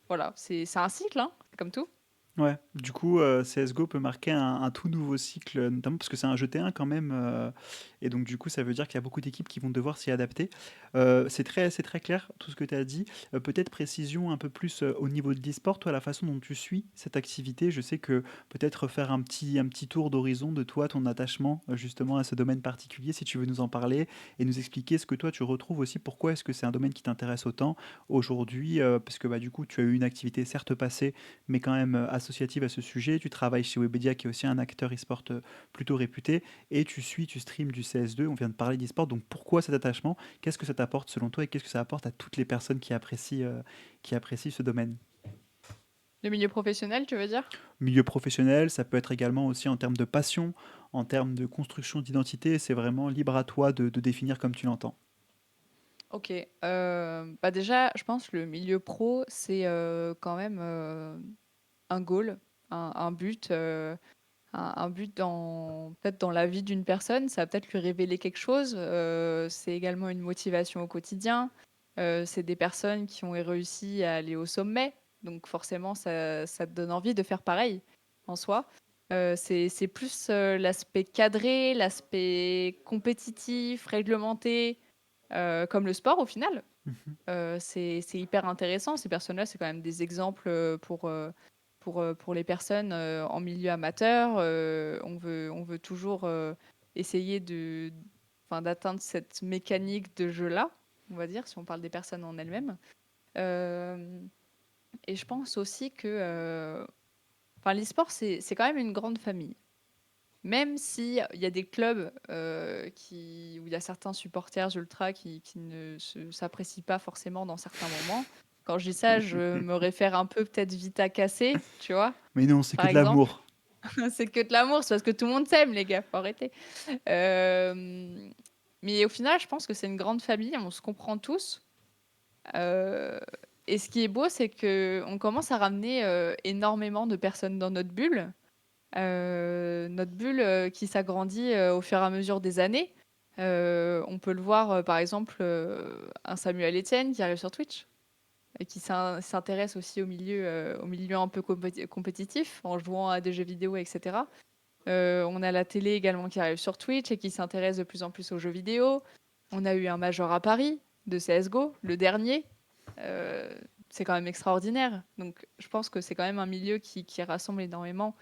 Voilà, c'est un cycle, hein, c'est comme tout. Ouais, du coup, CSGO peut marquer un tout nouveau cycle, notamment parce que c'est un jeu T1 quand même, et donc du coup, ça veut dire qu'il y a beaucoup d'équipes qui vont devoir s'y adapter. C'est très clair tout ce que tu as dit. Peut-être précision un peu plus au niveau de l'e-sport, toi, la façon dont tu suis cette activité. Je sais que peut-être faire un petit tour d'horizon de toi, ton attachement justement à ce domaine particulier, si tu veux nous en parler et nous expliquer ce que toi tu retrouves aussi, pourquoi est-ce que c'est un domaine qui t'intéresse autant aujourd'hui, parce que bah, du coup, tu as eu une activité certes passée mais quand même associative à ce sujet. Tu travailles chez Webedia, qui est aussi un acteur e-sport plutôt réputé, et tu streams du CS2. On vient de parler d'e-sport, donc pourquoi cet attachement? Qu'est-ce que ça t'apporte selon toi, et qu'est-ce que ça apporte à toutes les personnes qui apprécient ce domaine? Le milieu professionnel, tu veux dire? Milieu professionnel, ça peut être également aussi en termes de passion, en termes de construction d'identité. C'est vraiment libre à toi de définir comme tu l'entends. Ok. Bah déjà, je pense que le milieu pro, c'est quand même un goal, un but. Un but peut-être dans la vie d'une personne, ça va peut-être lui révéler quelque chose. C'est également une motivation au quotidien. C'est des personnes qui ont réussi à aller au sommet, donc forcément ça te donne envie de faire pareil en soi. C'est plus, l'aspect cadré, l'aspect compétitif, réglementé, comme le sport au final. Mhm. C'est hyper intéressant. Ces personnes-là, c'est quand même des exemples, pour les personnes, en milieu amateur. On veut toujours, essayer d'atteindre cette mécanique de jeu-là, on va dire, si on parle des personnes en elles-mêmes. Hem et je pense aussi que, l'e-sport, c'est quand même une grande famille. Même si il y a des clubs, où il y a certains supporters ultras qui ne s'apprécient pas forcément dans certains moments. Quand je dis ça, je me réfère un peu peut-être vite à Cassé, tu vois? Mais non, c'est Par que de exemple. l'amour. C'est que de l'amour, c'est parce que tout le monde s'aime les gars, faut arrêter. Hem, mais au final, je pense que c'est une grande famille, on se comprend tous, heu et ce qui est beau, c'est qu'on commence à ramener, énormément de personnes dans notre bulle, qui s'agrandit, au fur et à mesure des années. On peut le voir, par exemple, un Samuel Etienne qui arrive sur Twitch et qui s'intéresse aussi au milieu un peu compétitif en jouant à des jeux vidéo, et cetera. On a la télé également qui arrive sur Twitch et qui s'intéresse de plus en plus aux jeux vidéo. On a eu un major à Paris de CS:GO, le dernier. Heu, c'est quand même extraordinaire. Donc je pense que c'est quand même un milieu qui rassemble énormément.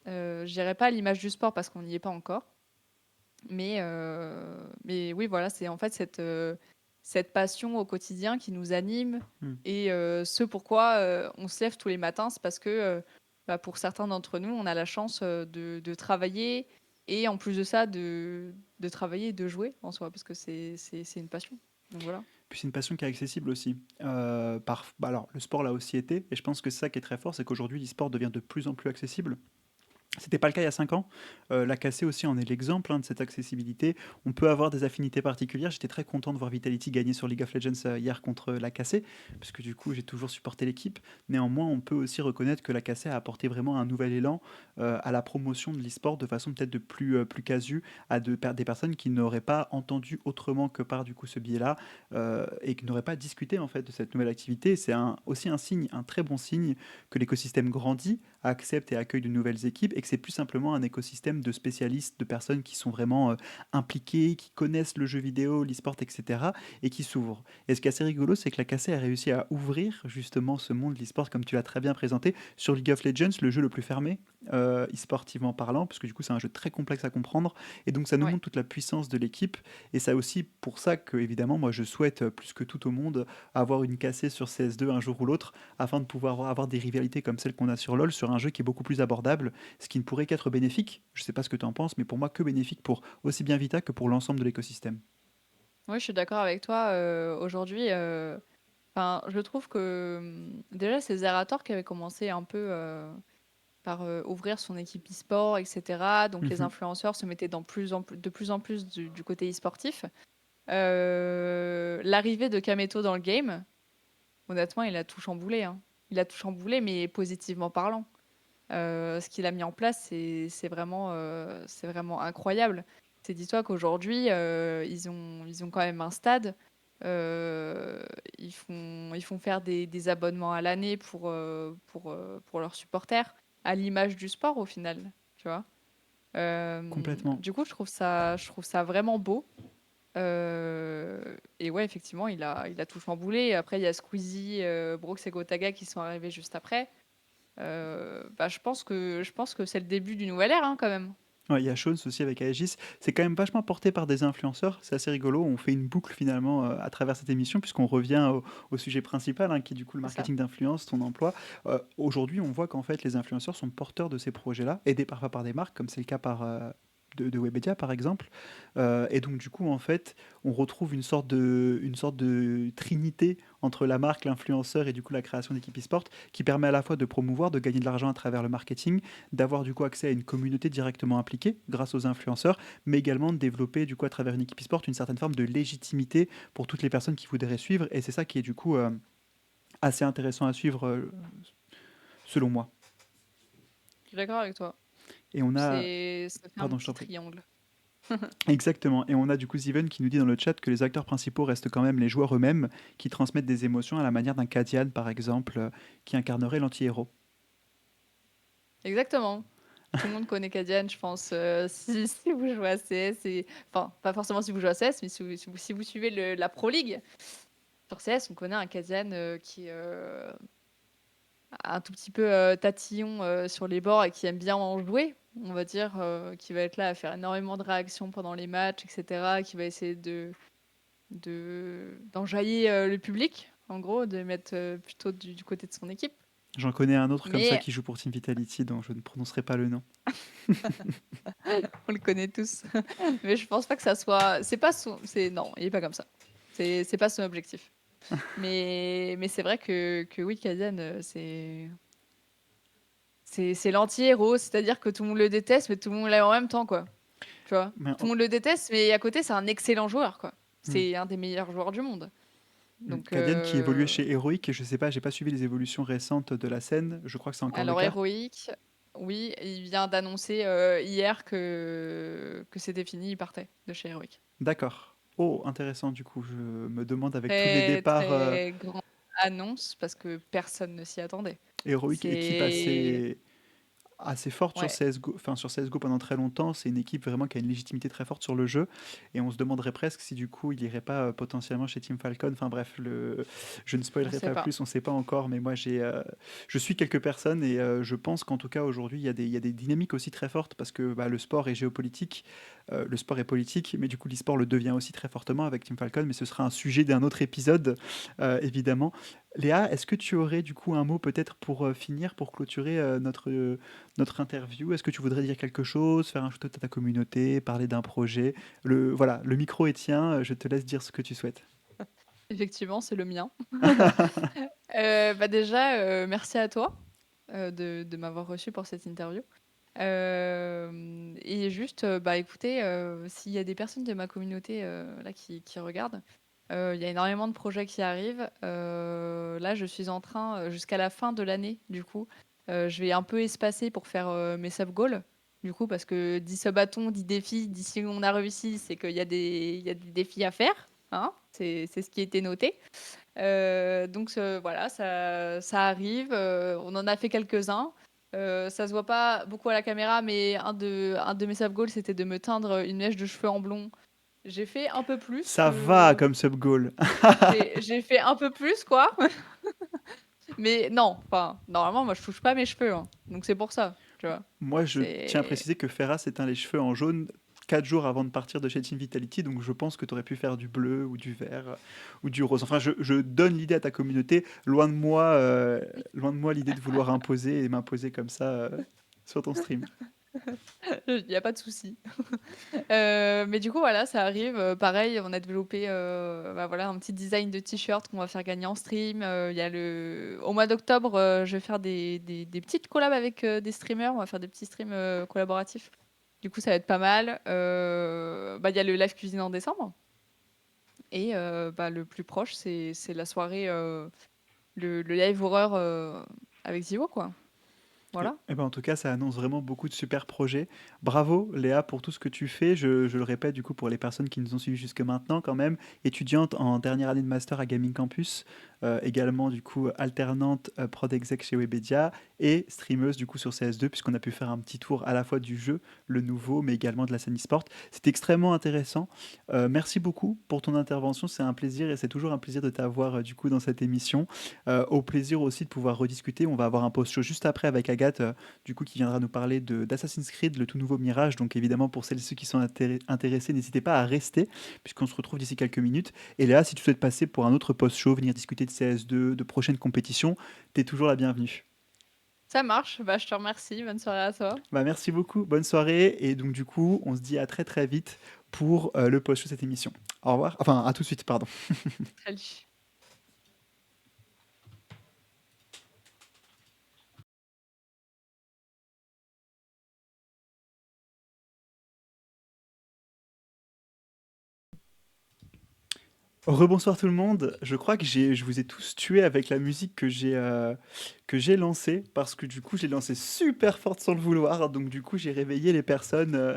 Je dirais pas à l'image du sport parce qu'on n'y est pas encore. Mais oui, voilà, c'est en fait cette passion au quotidien qui nous anime. Hmm. Et ce pourquoi on se lève tous les matins, c'est parce que pour certains d'entre nous, on a la chance de travailler et en plus de ça, de travailler et de jouer en soi, parce que c'est une passion. Donc voilà. Puis c'est une passion qui est accessible aussi. Alors, le sport l'a aussi été, et je pense que c'est ça qui est très fort, c'est qu'aujourd'hui, l'e-sport devient de plus en plus accessible. C'était pas le cas il y a 5 ans. La KC aussi en est l'exemple, hein, de cette accessibilité. On peut avoir des affinités particulières. J'étais très content de voir Vitality gagner sur League of Legends hier contre la KC, parce que du coup j'ai toujours supporté l'équipe. Néanmoins, on peut aussi reconnaître que la KC a apporté vraiment un nouvel élan à la promotion de l'e-sport de façon peut-être de plus casu à des personnes qui n'auraient pas entendu autrement que par du coup ce biais-là, et qui n'auraient pas discuté en fait de cette nouvelle activité. C'est aussi un signe, un très bon signe que l'écosystème grandit, accepte et accueille de nouvelles équipes, et que c'est plus simplement un écosystème de spécialistes, de personnes qui sont vraiment impliquées, qui connaissent le jeu vidéo, l'e-sport, etc., et qui s'ouvrent. Et ce qui est assez rigolo, c'est que la KC a réussi à ouvrir justement ce monde de l'e-sport, comme tu l'as très bien présenté, sur League of Legends, le jeu le plus fermé, e-sportivement parlant, parce que du coup c'est un jeu très complexe à comprendre, et donc ça nous Ouais. montre toute la puissance de l'équipe, et ça aussi pour ça que évidemment moi je souhaite plus que tout au monde avoir une KC sur CS2 un jour ou l'autre, afin de pouvoir avoir des rivalités comme celle qu'on a sur LoL, sur un jeu qui est beaucoup plus abordable, ce qui ne pourrait qu'être bénéfique. Je sais pas ce que tu en penses, mais pour moi, que bénéfique pour aussi bien Vita que pour l'ensemble de l'écosystème. Oui, je suis d'accord avec toi. Aujourd'hui, je trouve que déjà, c'est Zerator qui avait commencé un peu par ouvrir son équipe e-sport, etc. Donc les Mhm. influenceurs se mettaient de plus en plus du côté e-sportif. L'arrivée de Kameto dans le game, honnêtement, il a tout chamboulé, hein. Il a tout chamboulé, mais positivement parlant. Ce qu'il a mis en place, c'est vraiment incroyable. C'est dis-toi qu'aujourd'hui, ils ont quand même un stade. Ils font faire des abonnements à l'année pour leurs supporters, à l'image du sport au final, tu vois. Complètement. Du coup, je trouve ça vraiment beau. Et ouais, effectivement, il a tout chamboulé. Après, il y a Squeezie, Brooks et Gotaga qui sont arrivés juste après. Je pense que c'est le début d'une nouvelle ère, hein, quand même. Ouais, il y a Shones aussi avec Aegis. C'est quand même vachement porté par des influenceurs. C'est assez rigolo. On fait une boucle finalement à travers cette émission, puisqu'on revient au sujet principal, hein, qui est du coup le C'est ça. marketing d'influence, ton emploi. Aujourd'hui, on voit qu'en fait les influenceurs sont porteurs de ces projets-là, aidés parfois par des marques, comme c'est le cas de Webedia par exemple. Et donc du coup, en fait, on retrouve une sorte de trinité entre la marque, l'influenceur et du coup la création d'équipe e-sport, qui permet à la fois de promouvoir, de gagner de l'argent à travers le marketing, d'avoir du coup accès à une communauté directement impliquée grâce aux influenceurs, mais également de développer du coup à travers une équipe e-sport une certaine forme de légitimité pour toutes les personnes qui voudraient suivre. Et c'est ça qui est du coup assez intéressant à suivre, selon moi. Je suis d'accord avec toi. Et on a, Ça fait un pardon, je t'en petit prie. triangle. Exactement. Et on a du coup Ziven qui nous dit dans le chat que les acteurs principaux restent quand même les joueurs eux-mêmes, qui transmettent des émotions à la manière d'un Kadian par exemple, qui incarnerait l'anti-héros. Exactement. Tout le monde connaît Kadian, je pense. Si vous jouez à CS, enfin, pas forcément si vous jouez à CS, mais si vous suivez la Pro League, sur CS, on connaît un Kadian qui a un tout petit peu tatillon sur les bords et qui aime bien en jouer, on va dire, qui va être là à faire énormément de réactions pendant les matchs, etc., qui va essayer d'enjailler le public, en gros, de mettre plutôt du côté de son équipe. J'en connais un autre comme ça Mais qui joue pour Team Vitality, dont je ne prononcerai pas le nom. on le connaît tous. Mais je pense pas que ça soit. C'est pas son. Non, il est pas comme ça. C'est pas son objectif. Mais c'est vrai que oui, Kadian, c'est l'anti-héros, c'est-à-dire que tout le monde le déteste, mais tout le monde l'aime en même temps, quoi. Tu vois? Mais, Tout le monde le déteste, mais à côté, c'est un excellent joueur, quoi. hmm. C'est un des meilleurs joueurs du monde. Donc, Kadian qui évoluait chez Heroic, et je sais pas, j'ai pas suivi les évolutions récentes de la scène, je crois que c'est encore le alors cas. héroïque, oui, il vient d'annoncer hier que c'était fini, il partait de chez Heroic. D'accord. Oh, intéressant du coup, je me demande avec tous les Très, départs très grande annonce parce que personne ne s'y attendait. Heroic, équipe C'est... assez forte sur Ouais, CSGO, enfin sur CSGO pendant très longtemps. C'est une équipe vraiment qui a une légitimité très forte sur le jeu. Et on se demanderait presque si du coup il irait pas potentiellement chez Team Falcon. Enfin bref, je ne on spoilerai sait pas pas. plus, on ne sait pas encore. Mais moi je suis quelques personnes et je pense qu'en tout cas aujourd'hui il y a des dynamiques aussi très fortes parce que bah, le sport est géopolitique, le sport est politique, mais du coup l'e-sport le devient aussi très fortement avec Team Falcon. Mais ce sera un sujet d'un autre épisode évidemment. Léa, est-ce que tu aurais du coup un mot peut-être pour finir, pour clôturer notre interview? Est-ce que tu voudrais dire quelque chose, faire un shout à ta communauté, parler d'un projet? Voilà, le micro est tien, je te laisse dire ce que tu souhaites. Effectivement, c'est le mien. Bah déjà, merci à toi de m'avoir reçu pour cette interview. Et juste, bah écoutez, s'il y a des personnes de ma communauté là qui regardent, il y a énormément de projets qui arrivent. Là, je suis en train, jusqu'à la fin de l'année, du coup, je vais un peu espacer pour faire mes sub-goals. Du coup, parce que 10 sub-bâtons, 10 défis, d'ici on a réussi, c'est qu'il y a des défis à faire. Hein, c'est ce qui était noté. Donc voilà, ça arrive. On en a fait quelques-uns. Ça se voit pas beaucoup à la caméra, mais un de mes sub goals, c'était de me teindre une mèche de cheveux en blond. J'ai fait un peu plus Ça va que... comme sub-goal. J'ai fait un peu plus, quoi. Mais non, enfin, normalement, moi, je touche pas mes cheveux, hein. Donc c'est pour ça, tu vois. Moi, je tiens à C'est... préciser que Ferra s'éteint les cheveux en jaune 4 jours avant de partir de chez Team Vitality, donc je pense que tu aurais pu faire du bleu ou du vert ou du rose. Enfin, je donne l'idée à ta communauté. Loin de moi l'idée de vouloir imposer et m'imposer comme ça sur ton stream. Il n'y a pas de souci. Mais du coup, voilà, ça arrive. Pareil, on a développé bah, voilà, un petit design de t-shirt qu'on va faire gagner en stream. Il y a Au mois d'octobre, je vais faire des petites collabs avec des streamers. On va faire des petits streams collaboratifs. Du coup, ça va être pas mal. Bah, il y a le live cuisine en décembre. Et bah, le plus proche, c'est la soirée, le live horreur avec Zivo, quoi. Voilà. Eh ben, en tout cas, ça annonce vraiment beaucoup de super projets. Bravo, Léa, pour tout ce que tu fais. Je le répète, du coup, pour les personnes qui nous ont suivis jusque maintenant, quand même, étudiante en dernière année de master à Gaming Campus, également, du coup, alternante prod exec chez Webedia et streameuse, du coup, sur CS2, puisqu'on a pu faire un petit tour à la fois du jeu, le nouveau, mais également de la scène e-sport. C'était extrêmement intéressant. Merci beaucoup pour ton intervention. C'est un plaisir et c'est toujours un plaisir de t'avoir, du coup, dans cette émission. Au plaisir aussi de pouvoir rediscuter. On va avoir un post-show juste après avec Agathe, du coup, qui viendra nous parler d'Assassin's Creed, le tout nouveau Mirage. Donc évidemment, pour celles et ceux qui sont intéressés, n'hésitez pas à rester, puisqu'on se retrouve d'ici quelques minutes. Et là, si tu souhaites passer pour un autre post-show, venir discuter de CS2, de prochaines compétitions, t'es toujours la bienvenue. Ça marche. Bah, je te remercie. Bonne soirée à toi. Bah, merci beaucoup, bonne soirée. Et donc du coup, on se dit à très très vite pour le post-show de cette émission. Au revoir. Enfin, à tout de suite, pardon. Salut. Rebonsoir tout le monde. Je crois que je vous ai tous tués avec la musique que j'ai lancée parce que du coup j'ai lancé super forte sans le vouloir. Donc du coup j'ai réveillé les personnes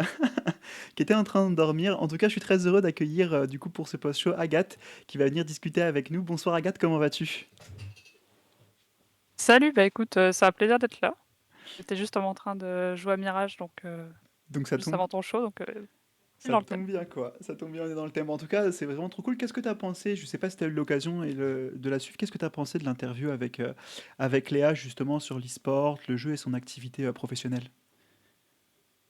qui étaient en train de dormir. En tout cas, je suis très heureux d'accueillir du coup pour ce post-show Agathe qui va venir discuter avec nous. Bonsoir Agathe, comment vas-tu? Salut, bah écoute, c'est un plaisir d'être là. J'étais justement en train de jouer à Mirage, donc Donc ça juste tombe, avant ton show, donc pile ça dans le thème. tombe bien, quoi. Ça tombe bien, on est dans le thème. En tout cas, c'est vraiment trop cool. Qu'est-ce que tu as pensé? Je sais pas si tu as eu l'occasion de la suivre. Qu'est-ce que tu as pensé de l'interview avec Léa, justement, sur l'e-sport, le jeu et son activité professionnelle?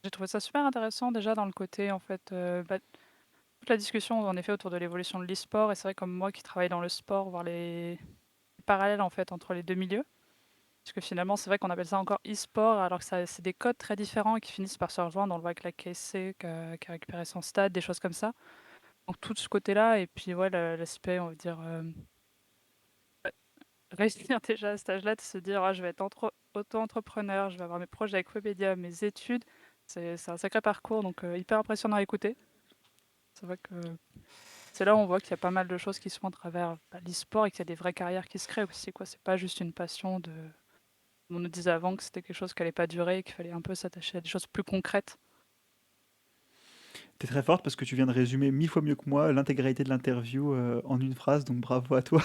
J'ai trouvé ça super intéressant déjà dans le côté, en fait, toute la discussion en effet autour de l'évolution de l'e-sport, et c'est vrai comme moi qui travaille dans le sport, voir les parallèles en fait entre les deux milieux. Parce que finalement, c'est vrai qu'on appelle ça encore e-sport, alors que c'est des codes très différents et qui finissent par se rejoindre. On le voit avec la KC qui a récupéré son stade, des choses comme ça. Donc tout ce côté-là, et puis ouais, l'aspect, on va dire, réussir déjà à cet âge-là, de se dire ah, je vais être auto-entrepreneur, je vais avoir mes projets avec Webedia, mes études. C'est un sacré parcours, donc hyper impressionnant à écouter. C'est vrai que c'est là où on voit qu'il y a pas mal de choses qui se font à travers l'e-sport et qu'il y a des vraies carrières qui se créent aussi, quoi. C'est pas juste une passion de. On nous disait avant que c'était quelque chose qui allait pas durer, qu'il fallait un peu s'attacher à des choses plus concrètes. T'es très forte parce que tu viens de résumer 1000 fois mieux que moi l'intégralité de l'interview en une phrase, donc bravo à toi.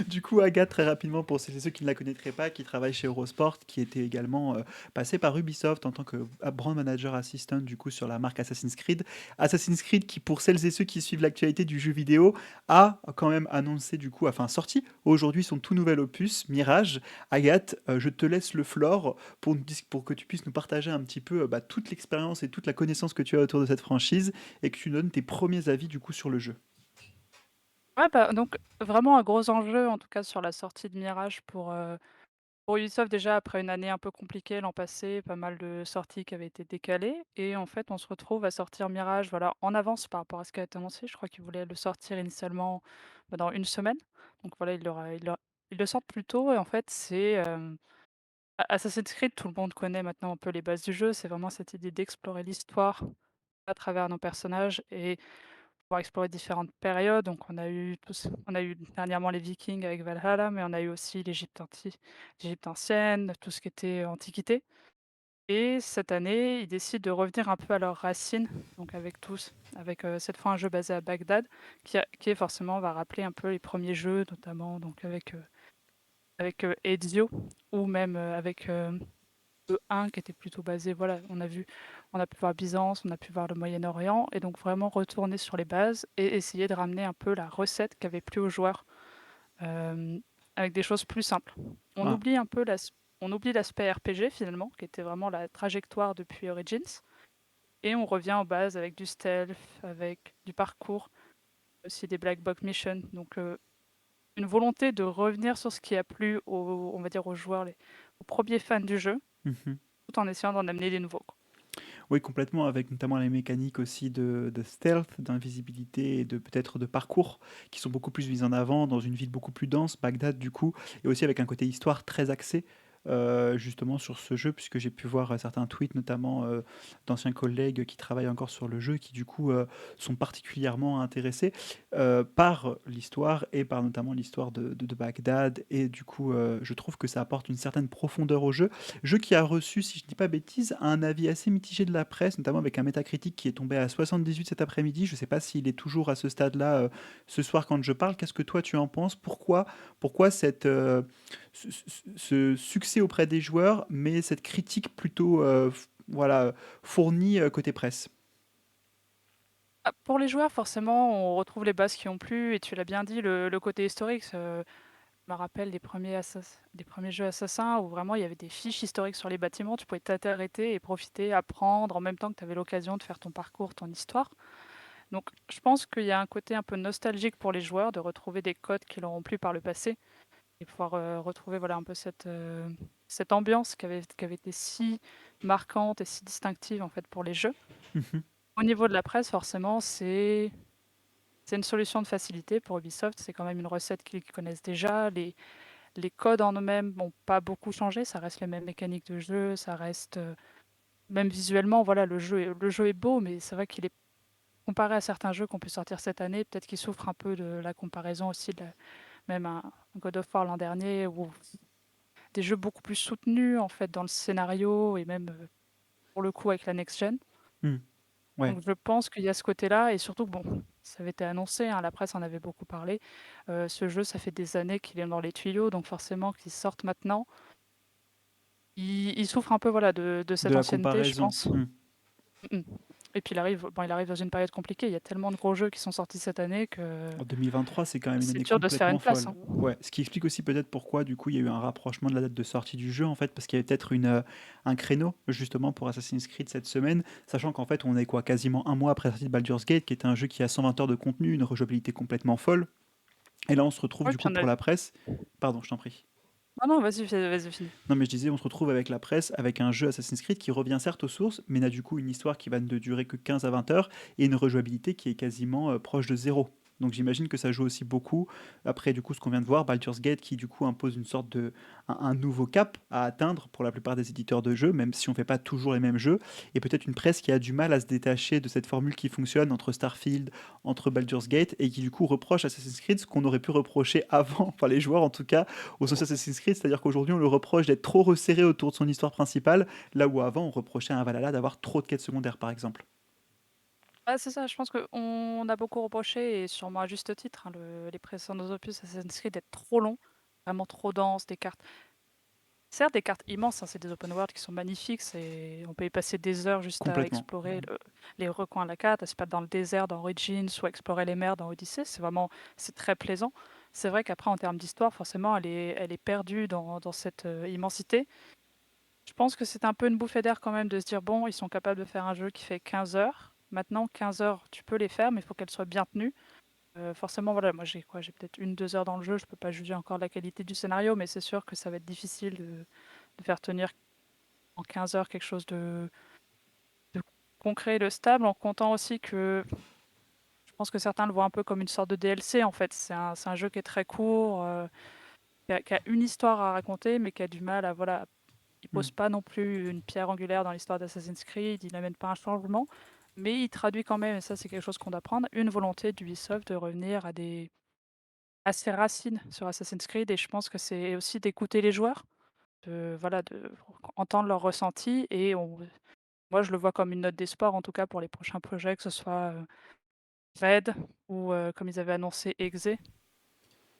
Du coup, Agathe, très rapidement, pour celles et ceux qui ne la connaîtraient pas, qui travaille chez Eurosport, qui était également passée par Ubisoft en tant que brand manager assistant du coup sur la marque Assassin's Creed. Assassin's Creed qui, pour celles et ceux qui suivent l'actualité du jeu vidéo, a quand même annoncé du coup, enfin sorti aujourd'hui son tout nouvel opus, Mirage. Agathe, je te laisse le floor pour que tu puisses nous partager un petit peu toute l'expérience et toute la connaissance que tu as autour de cette franchise et que tu donnes tes premiers avis du coup sur le jeu. Ouais, bah, donc vraiment un gros enjeu, en tout cas sur la sortie de Mirage pour Ubisoft déjà après une année un peu compliquée l'an passé, pas mal de sorties qui avaient été décalées et en fait on se retrouve à sortir Mirage, voilà, en avance par rapport à ce qui a été annoncé. Je crois qu'ils voulaient le sortir initialement, dans une semaine. Donc voilà, ils le sortent plus tôt et en fait c'est, Assassin's Creed, tout le monde connaît maintenant un peu les bases du jeu. C'est vraiment cette idée d'explorer l'histoire à travers nos personnages et pouvoir explorer différentes périodes. Donc on a eu dernièrement les Vikings avec Valhalla, mais on a eu aussi l'Égypte ancienne, tout ce qui était antiquité. Et cette année, ils décident de revenir un peu à leurs racines, donc avec cette fois un jeu basé à Bagdad, qui est forcément va rappeler un peu les premiers jeux, notamment donc avec Ezio, ou même avec le 1 qui était plutôt basé, voilà, on a pu voir Byzance, on a pu voir le Moyen-Orient, et donc vraiment retourner sur les bases et essayer de ramener un peu la recette qui avait plu aux joueurs, euh, avec des choses plus simples. On Ah, oublie un peu on oublie l'aspect RPG finalement, qui était vraiment la trajectoire depuis Origins, et on revient aux bases avec du stealth, avec du parcours, aussi des black box missions, donc une volonté de revenir sur ce qui a plu aux, on va dire aux joueurs, aux premiers fans du jeu, mhm. tout en essayant d'en amener des nouveaux, quoi. Oui, complètement, avec notamment les mécaniques aussi de stealth, d'invisibilité et de peut-être de parcours qui sont beaucoup plus mises en avant dans une ville beaucoup plus dense, Bagdad du coup, et aussi avec un côté histoire très axé. Justement sur ce jeu, puisque j'ai pu voir certains tweets, notamment d'anciens collègues qui travaillent encore sur le jeu, qui du coup sont particulièrement intéressés par l'histoire et par notamment l'histoire de Bagdad. Et du coup, je trouve que ça apporte une certaine profondeur au jeu. Jeu qui a reçu, si je dis pas bêtise, un avis assez mitigé de la presse, notamment avec un métacritique qui est tombé à 78 cet après-midi. Je ne sais pas s'il est toujours à ce stade-là ce soir quand je parle. Qu'est-ce que toi tu en penses? Pourquoi ce succès auprès des joueurs, mais cette critique plutôt voilà, fournie côté presse? Ah, pour les joueurs, forcément, on retrouve les bases qui ont plu, et tu l'as bien dit, le côté historique, je me rappelle des premiers jeux Assassins où vraiment il y avait des fiches historiques sur les bâtiments, tu pouvais t'arrêter et profiter, apprendre en même temps que tu avais l'occasion de faire ton parcours, ton histoire. Donc je pense qu'il y a un côté un peu nostalgique pour les joueurs de retrouver des codes qui leur ont plu par le passé et pouvoir retrouver voilà, un peu cette ambiance qui avait été si marquante et si distinctive en fait pour les jeux. Mhm. Au niveau de la presse, forcément, c'est une solution de facilité pour Ubisoft. C'est quand même une recette qu'ils connaissent déjà. Les codes en eux-mêmes n'ont pas beaucoup changé. Ça reste les mêmes mécaniques de jeu. Ça reste même visuellement, voilà, le jeu est beau, mais c'est vrai qu'il est comparé à certains jeux qu'on peut sortir cette année. Peut-être qu'il souffre un peu de la comparaison aussi, même un God of War l'an dernier, ou des jeux beaucoup plus soutenus en fait dans le scénario et même pour le coup avec la next gen. Mm. Ouais. Donc je pense qu'il y a ce côté-là et surtout, bon, ça avait été annoncé, hein, la presse en avait beaucoup parlé. Ce jeu, ça fait des années qu'il est dans les tuyaux, donc forcément qu'il sorte maintenant. il souffre un peu, voilà, de De cette la ancienneté, je comparaison. pense. Hmm. Mmh mh. Et puis il arrive dans une période compliquée. Il y a tellement de gros jeux qui sont sortis cette année que En 2023, c'est quand même une c'est année dur de se faire une complètement place, folle. hein. Ouais, ce qui explique aussi peut-être pourquoi du coup il y a eu un rapprochement de la date de sortie du jeu en fait, parce qu'il y avait peut-être un créneau justement pour Assassin's Creed cette semaine, sachant qu'en fait on est quoi, quasiment un mois après la sortie de Baldur's Gate, qui est un jeu qui a 120 heures de contenu, une rejouabilité complètement folle, et là on se retrouve Oui, du puis coup on a pour la presse. Pardon, je t'en prie. non, non, vas-y, finis. Non mais je disais, on se retrouve avec la presse, avec un jeu Assassin's Creed qui revient certes aux sources, mais n'a du coup une histoire qui va ne durer que 15 à 20 heures et une rejouabilité qui est quasiment proche de zéro. Donc j'imagine que ça joue aussi beaucoup. Après du coup ce qu'on vient de voir, Baldur's Gate qui du coup impose une sorte de un nouveau cap à atteindre pour la plupart des éditeurs de jeux, même si on fait pas toujours les mêmes jeux, et peut-être une presse qui a du mal à se détacher de cette formule qui fonctionne entre Starfield, entre Baldur's Gate, et qui du coup reproche Assassin's Creed ce qu'on aurait pu reprocher avant, enfin les joueurs en tout cas, au sens Assassin's Creed, c'est-à-dire qu'aujourd'hui on le reproche d'être trop resserré autour de son histoire principale, là où avant on reprochait à un Valhalla d'avoir trop de quêtes secondaires par exemple. Ah, c'est ça, je pense qu'on a beaucoup reproché et sûrement à juste titre, hein, les précédents opus Assassin's Creed d'être trop longs, vraiment trop denses, des cartes certes des cartes immenses, hein, c'est des open world qui sont magnifiques, on peut y passer des heures juste à Complètement. explorer les recoins de la carte, à se perdre dans le désert dans Origins ou à explorer les mers dans Odyssey, c'est très plaisant. C'est vrai qu'après en termes d'histoire, forcément, elle est perdue dans cette, immensité. Je pense que c'est un peu une bouffée d'air quand même de se dire: «Bon, ils sont capables de faire un jeu qui fait 15 heures. Maintenant 15 heures, tu peux les faire, mais il faut qu'elles soient bien tenues». Forcément, voilà, moi j'ai quoi? J'ai peut-être 1 2 heures dans le jeu, je peux pas juger encore de la qualité du scénario, mais c'est sûr que ça va être difficile de faire tenir en 15 heures quelque chose de concret et de stable, en comptant aussi que je pense que certains le voient un peu comme une sorte de DLC, en fait. C'est un jeu qui est très court, qui a une histoire à raconter, mais qui a du mal à voilà, il Hmm. pose pas non plus une pierre angulaire dans l'histoire d'Assassin's Creed, il n'amène pas un changement, mais il traduit quand même, et ça c'est quelque chose qu'on doit prendre, une volonté d'Ubisoft de revenir à ses racines sur Assassin's Creed, et je pense que c'est aussi d'écouter les joueurs, de voilà, de entendre leurs ressentis, et moi je le vois comme une note d'espoir en tout cas pour les prochains projets, que ce soit, Red ou, comme ils avaient annoncé Exe.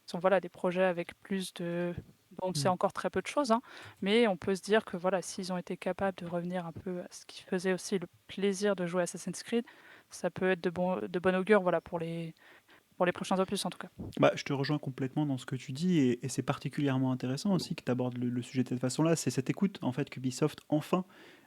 Sont voilà des projets avec plus de bon, on sait Hmm. encore très peu de choses, hein, mais on peut se dire que voilà, s'ils ont été capables de revenir un peu à ce qui faisait aussi le plaisir de jouer à Assassin's Creed, ça peut être de bon augure, voilà, pour les prochains opus en tout cas. Bah, je te rejoins complètement dans ce que tu dis et c'est particulièrement intéressant aussi que tu abordes le sujet de cette façon-là. C'est cette écoute en fait qu'Ubisoft enfin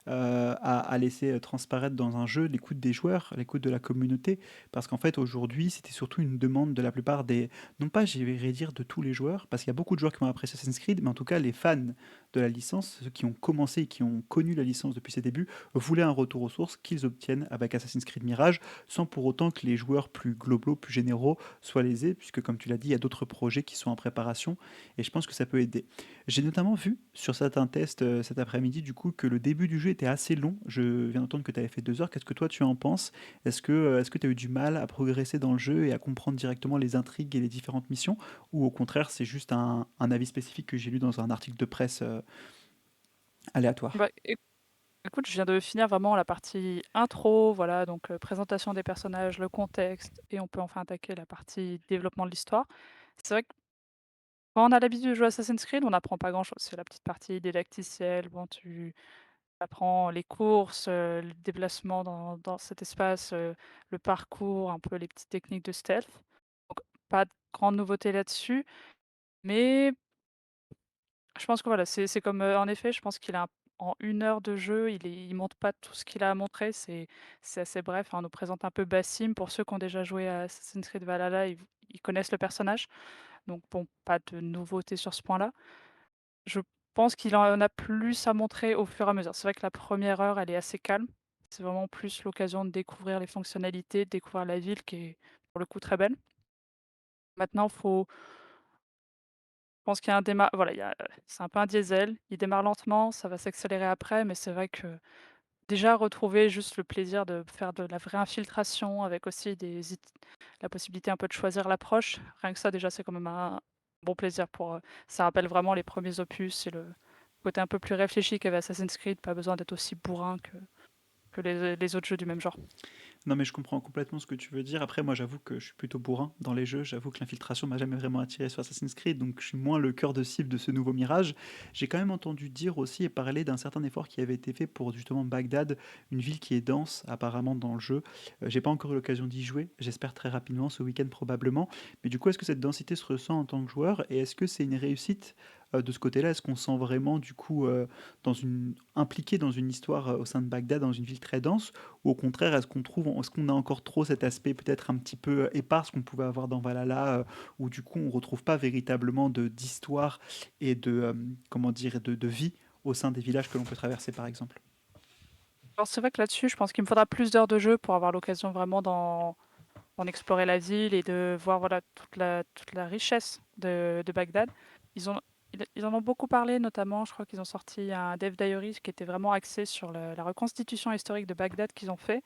a laissé transparaître dans un jeu, l'écoute des joueurs, l'écoute de la communauté. Parce qu'en fait aujourd'hui c'était surtout une demande de la plupart des, non pas j'irais dire de tous les joueurs, parce qu'il y a beaucoup de joueurs qui ont apprécié Assassin's Creed, mais en tout cas les fans de la licence, ceux qui ont commencé et qui ont connu la licence depuis ses débuts, voulaient un retour aux sources qu'ils obtiennent avec Assassin's Creed Mirage, sans pour autant que les joueurs plus globaux, plus généraux soit lésé, puisque comme tu l'as dit, il y a d'autres projets qui sont en préparation, et je pense que ça peut aider. J'ai notamment vu sur certains tests cet après-midi, du coup, que le début du jeu était assez long. Je viens d'entendre que tu avais fait 2 heures. Qu'est-ce que toi tu en penses? Est-ce que tu as eu du mal à progresser dans le jeu et à comprendre directement les intrigues et les différentes missions, ou au contraire, c'est juste un avis spécifique que j'ai lu dans un article de presse aléatoire? Bah, écoute, je viens de finir vraiment la partie intro, voilà, donc présentation des personnages, le contexte, et on peut enfin attaquer la partie développement de l'histoire. C'est vrai que quand on a l'habitude de jouer à Assassin's Creed, on n'apprend pas grand-chose. C'est la petite partie didacticielle, bon, tu apprends les courses, le déplacement dans cet espace, le parcours, un peu les petites techniques de stealth. Donc pas de grande nouveauté là-dessus, mais je pense que voilà, c'est comme, en effet, je pense qu'il a en 1 heure de jeu, il montre pas tout ce qu'il a à montrer, c'est assez bref, hein. On nous présente un peu Basim. Pour ceux qui ont déjà joué à Assassin's Creed Valhalla, ils connaissent le personnage, donc bon, pas de nouveauté sur ce point-là. Je pense qu'il en a plus à montrer au fur et à mesure. C'est vrai que la première heure, elle est assez calme. C'est vraiment plus l'occasion de découvrir les fonctionnalités, de découvrir la ville qui est, pour le coup, très belle. Maintenant, je pense qu'il y a un démarrage. Voilà, c'est un peu un diesel. Il démarre lentement, ça va s'accélérer après, mais c'est vrai que déjà retrouver juste le plaisir de faire de la vraie infiltration avec aussi la possibilité un peu de choisir l'approche, rien que ça déjà c'est quand même un bon plaisir ça rappelle vraiment les premiers opus et le côté un peu plus réfléchi qu'avait Assassin's Creed, pas besoin d'être aussi bourrin que que les autres jeux du même genre. Non, mais je comprends complètement ce que tu veux dire. Après, moi, j'avoue que je suis plutôt bourrin dans les jeux. J'avoue que l'infiltration m'a jamais vraiment attiré sur Assassin's Creed, donc je suis moins le cœur de cible de ce nouveau Mirage. J'ai quand même entendu dire aussi et parler d'un certain effort qui avait été fait pour justement Bagdad, une ville qui est dense apparemment dans le jeu. J'ai pas encore eu l'occasion d'y jouer. J'espère très rapidement, ce week-end probablement. Mais du coup, est-ce que cette densité se ressent en tant que joueur et est-ce que c'est une réussite de ce côté-là? Est-ce qu'on sent vraiment du coup impliqué dans une histoire au sein de Bagdad, dans une ville très dense? Ou au contraire, est-ce qu'on a encore trop cet aspect peut-être un petit peu épars qu'on pouvait avoir dans Valhalla, où du coup on retrouve pas véritablement d'histoire et comment dire, de vie au sein des villages que l'on peut traverser par exemple? Alors c'est vrai que là-dessus, je pense qu'il me faudra plus d'heures de jeu pour avoir l'occasion vraiment d'en explorer la ville et de voir voilà, toute la richesse de Bagdad. Ils ont, ils en ont beaucoup parlé, notamment, je crois qu'ils ont sorti un Dev Diaries qui était vraiment axé sur la reconstitution historique de Bagdad qu'ils ont fait.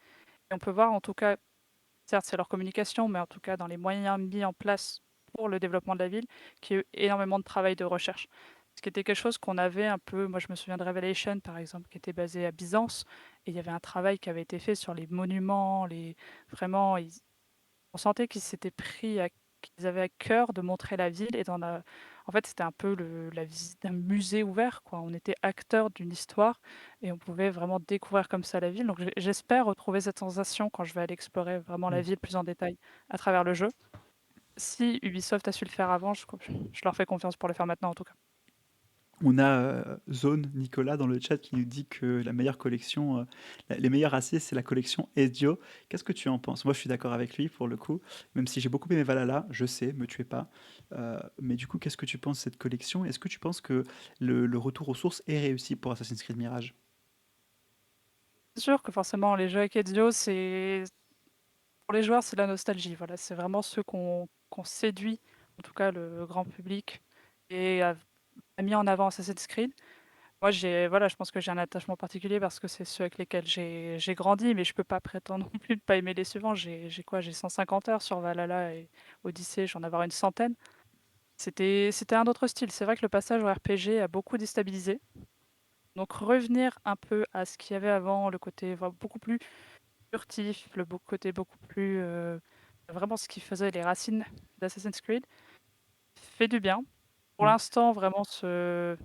Et on peut voir en tout cas, certes c'est leur communication, mais en tout cas dans les moyens mis en place pour le développement de la ville, qu'il y a eu énormément de travail de recherche. Ce qui était quelque chose qu'on avait un peu, moi je me souviens de Revelation par exemple, qui était basé à Byzance, et il y avait un travail qui avait été fait sur les monuments, vraiment, on sentait qu'ils s'étaient qu'ils avaient à cœur de montrer la ville et en fait, c'était un peu la visite d'un musée ouvert, quoi. On était acteur d'une histoire et on pouvait vraiment découvrir comme ça la ville. Donc, j'espère retrouver cette sensation quand je vais aller explorer vraiment la ville plus en détail à travers le jeu. Si Ubisoft a su le faire avant, je leur fais confiance pour le faire maintenant, en tout cas. On a Zone Nicolas dans le chat qui nous dit que la meilleure collection, les meilleurs AC, c'est la collection Ezio. Qu'est-ce que tu en penses? Moi, je suis d'accord avec lui pour le coup, même si j'ai beaucoup aimé Valhalla, je sais, me tuez pas. Mais du coup, qu'est-ce que tu penses de cette collection? Est-ce que tu penses que le retour aux sources est réussi pour Assassin's Creed Mirage? C'est sûr que forcément, les jeux avec Ezio, pour les joueurs, c'est la nostalgie. Voilà, c'est vraiment ceux qu'on séduit, en tout cas le grand public, et a mis en avant Assassin's Creed. Moi, voilà, je pense que j'ai un attachement particulier parce que c'est ceux avec lesquels j'ai grandi, mais je peux pas prétendre non plus de pas aimer les suivants. J'ai quoi? J'ai 150 heures sur Valhalla et Odyssey, j'en avoir une centaine. C'était un autre style. C'est vrai que le passage au RPG a beaucoup déstabilisé. Donc revenir un peu à ce qu'il y avait avant, le côté beaucoup plus furtif, côté beaucoup plus vraiment ce qui faisait les racines d'Assassin's Creed, fait du bien. Pour Mm. l'instant, vraiment, ça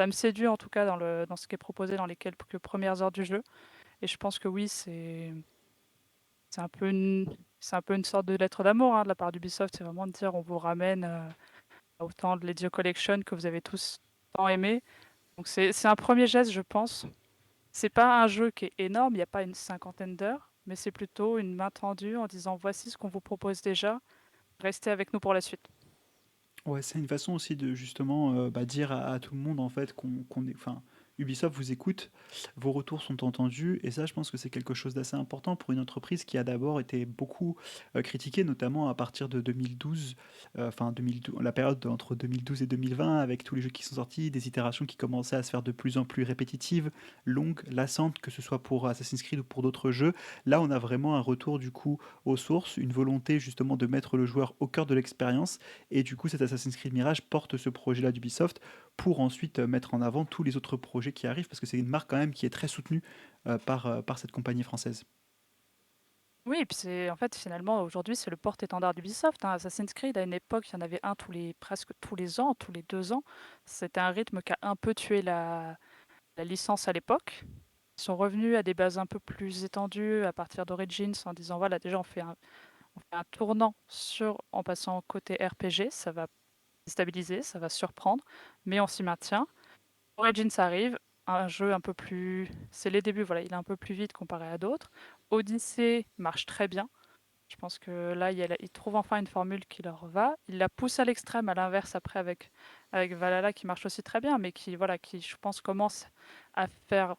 me séduit en tout cas dans ce qui est proposé dans les quelques premières heures du jeu. Et je pense que oui, c'est un peu c'est un peu une sorte de lettre d'amour de la part d'Ubisoft. C'est vraiment de dire on vous ramène à autant de l'Ezio Collection que vous avez tous tant aimé. Donc c'est un premier geste, je pense. C'est pas un jeu qui est énorme, il n'y a pas une cinquantaine d'heures, mais c'est plutôt une main tendue en disant voici ce qu'on vous propose déjà, restez avec nous pour la suite. Ouais, c'est une façon aussi de justement dire à tout le monde en fait qu'on est, enfin, Ubisoft vous écoute, vos retours sont entendus, et ça, je pense que c'est quelque chose d'assez important pour une entreprise qui a d'abord été beaucoup critiquée, notamment à partir de 2012, enfin 2012, la période entre 2012 et 2020, avec tous les jeux qui sont sortis, des itérations qui commençaient à se faire de plus en plus répétitives, longues, lassantes, que ce soit pour Assassin's Creed ou pour d'autres jeux. Là, on a vraiment un retour du coup aux sources, une volonté justement de mettre le joueur au cœur de l'expérience et du coup, cet Assassin's Creed Mirage porte ce projet-là d'Ubisoft pour ensuite mettre en avant tous les autres projets qui arrivent, parce que c'est une marque quand même qui est très soutenue par cette compagnie française. Oui, et puis en fait, finalement, aujourd'hui, c'est le porte-étendard d'Ubisoft, hein. Assassin's Creed, à une époque, il y en avait un presque tous les ans, tous les 2 ans. C'était un rythme qui a un peu tué la licence à l'époque. Ils sont revenus à des bases un peu plus étendues à partir d'Origins en disant, voilà, déjà, on fait un tournant en passant côté RPG, ça va déstabiliser, ça va surprendre, mais on s'y maintient. Origins arrive, un jeu un peu plus. C'est les débuts, voilà, il est un peu plus vite comparé à d'autres. Odyssey marche très bien. Je pense que là, ils trouvent enfin une formule qui leur va. Ils la poussent à l'extrême, à l'inverse, après avec Valhalla qui marche aussi très bien, mais voilà, qui, je pense, commence à faire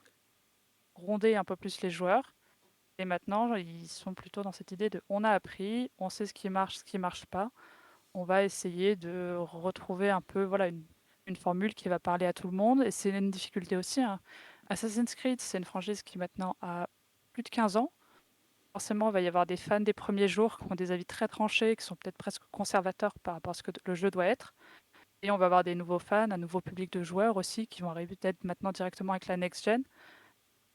gronder un peu plus les joueurs. Et maintenant, ils sont plutôt dans cette idée de on a appris, on sait ce qui marche pas. On va essayer de retrouver un peu voilà, une formule qui va parler à tout le monde. Et c'est une difficulté aussi, hein. Assassin's Creed, c'est une franchise qui maintenant a plus de 15 ans. Forcément, il va y avoir des fans des premiers jours qui ont des avis très tranchés, qui sont peut-être presque conservateurs par rapport à ce que le jeu doit être. Et on va avoir des nouveaux fans, un nouveau public de joueurs aussi, qui vont arriver peut-être maintenant directement avec la next-gen.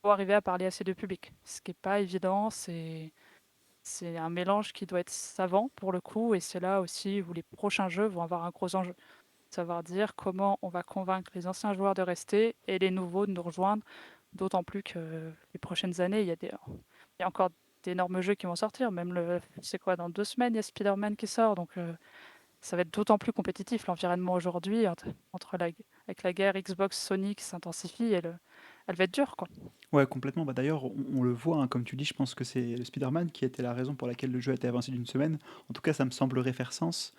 faut arriver à parler à ces 2 publics. Ce qui est pas évident, c'est un mélange qui doit être savant pour le coup et c'est là aussi où les prochains jeux vont avoir un gros enjeu. Savoir dire comment on va convaincre les anciens joueurs de rester et les nouveaux de nous rejoindre, d'autant plus que les prochaines années, il y a encore d'énormes jeux qui vont sortir. Même c'est quoi, dans 2 semaines, il y a Spider-Man qui sort, donc ça va être d'autant plus compétitif. L'environnement aujourd'hui, avec la guerre Xbox-Sony qui s'intensifie, elle va être dure, quoi. Ouais, complètement. Bah, d'ailleurs, on le voit, hein, comme tu dis, je pense que c'est le Spider-Man qui était la raison pour laquelle le jeu a été avancé d'une semaine. En tout cas, ça me semblerait faire sens,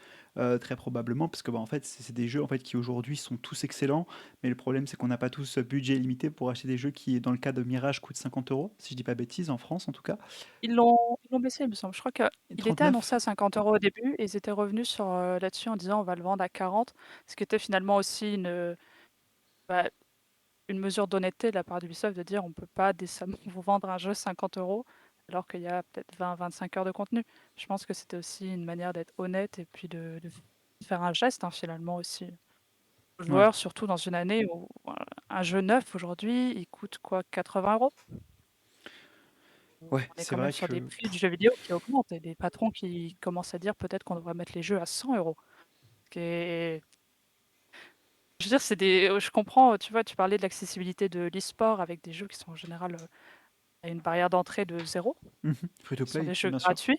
très probablement, parce que bah, en fait, c'est des jeux en fait, qui aujourd'hui sont tous excellents, mais le problème, c'est qu'on n'a pas tous ce budget limité pour acheter des jeux qui, dans le cas de Mirage, coûtent 50 euros, si je dis pas bêtises, en France en tout cas. Ils l'ont baissé, il me semble. Je crois Et qu'il était 39? annoncé à 50 € au début et ils étaient revenus là-dessus en disant: «On va le vendre à 40», ce qui était finalement aussi bah, une mesure d'honnêteté de la part d'Ubisoft de dire: «On peut pas décemment vous vendre un jeu 50 € alors qu'il y a peut-être 20-25 heures de contenu». Je pense que c'était aussi une manière d'être honnête et puis de faire un geste, hein, finalement aussi aux Ouais. joueurs, surtout dans une année où, un jeu neuf aujourd'hui, il coûte quoi? 80 €. Ouais, On est c'est quand même vrai sur des que prix du jeu vidéo qui augmentent et des patrons qui commencent à dire peut-être qu'on devrait mettre les jeux à 100 €. Ce qui est Je veux dire, je comprends, tu vois, tu parlais de l'accessibilité de l'e-sport avec des jeux qui sont en général, à une barrière d'entrée de 0, free to qui sont play, des jeux bien sûr. gratuits.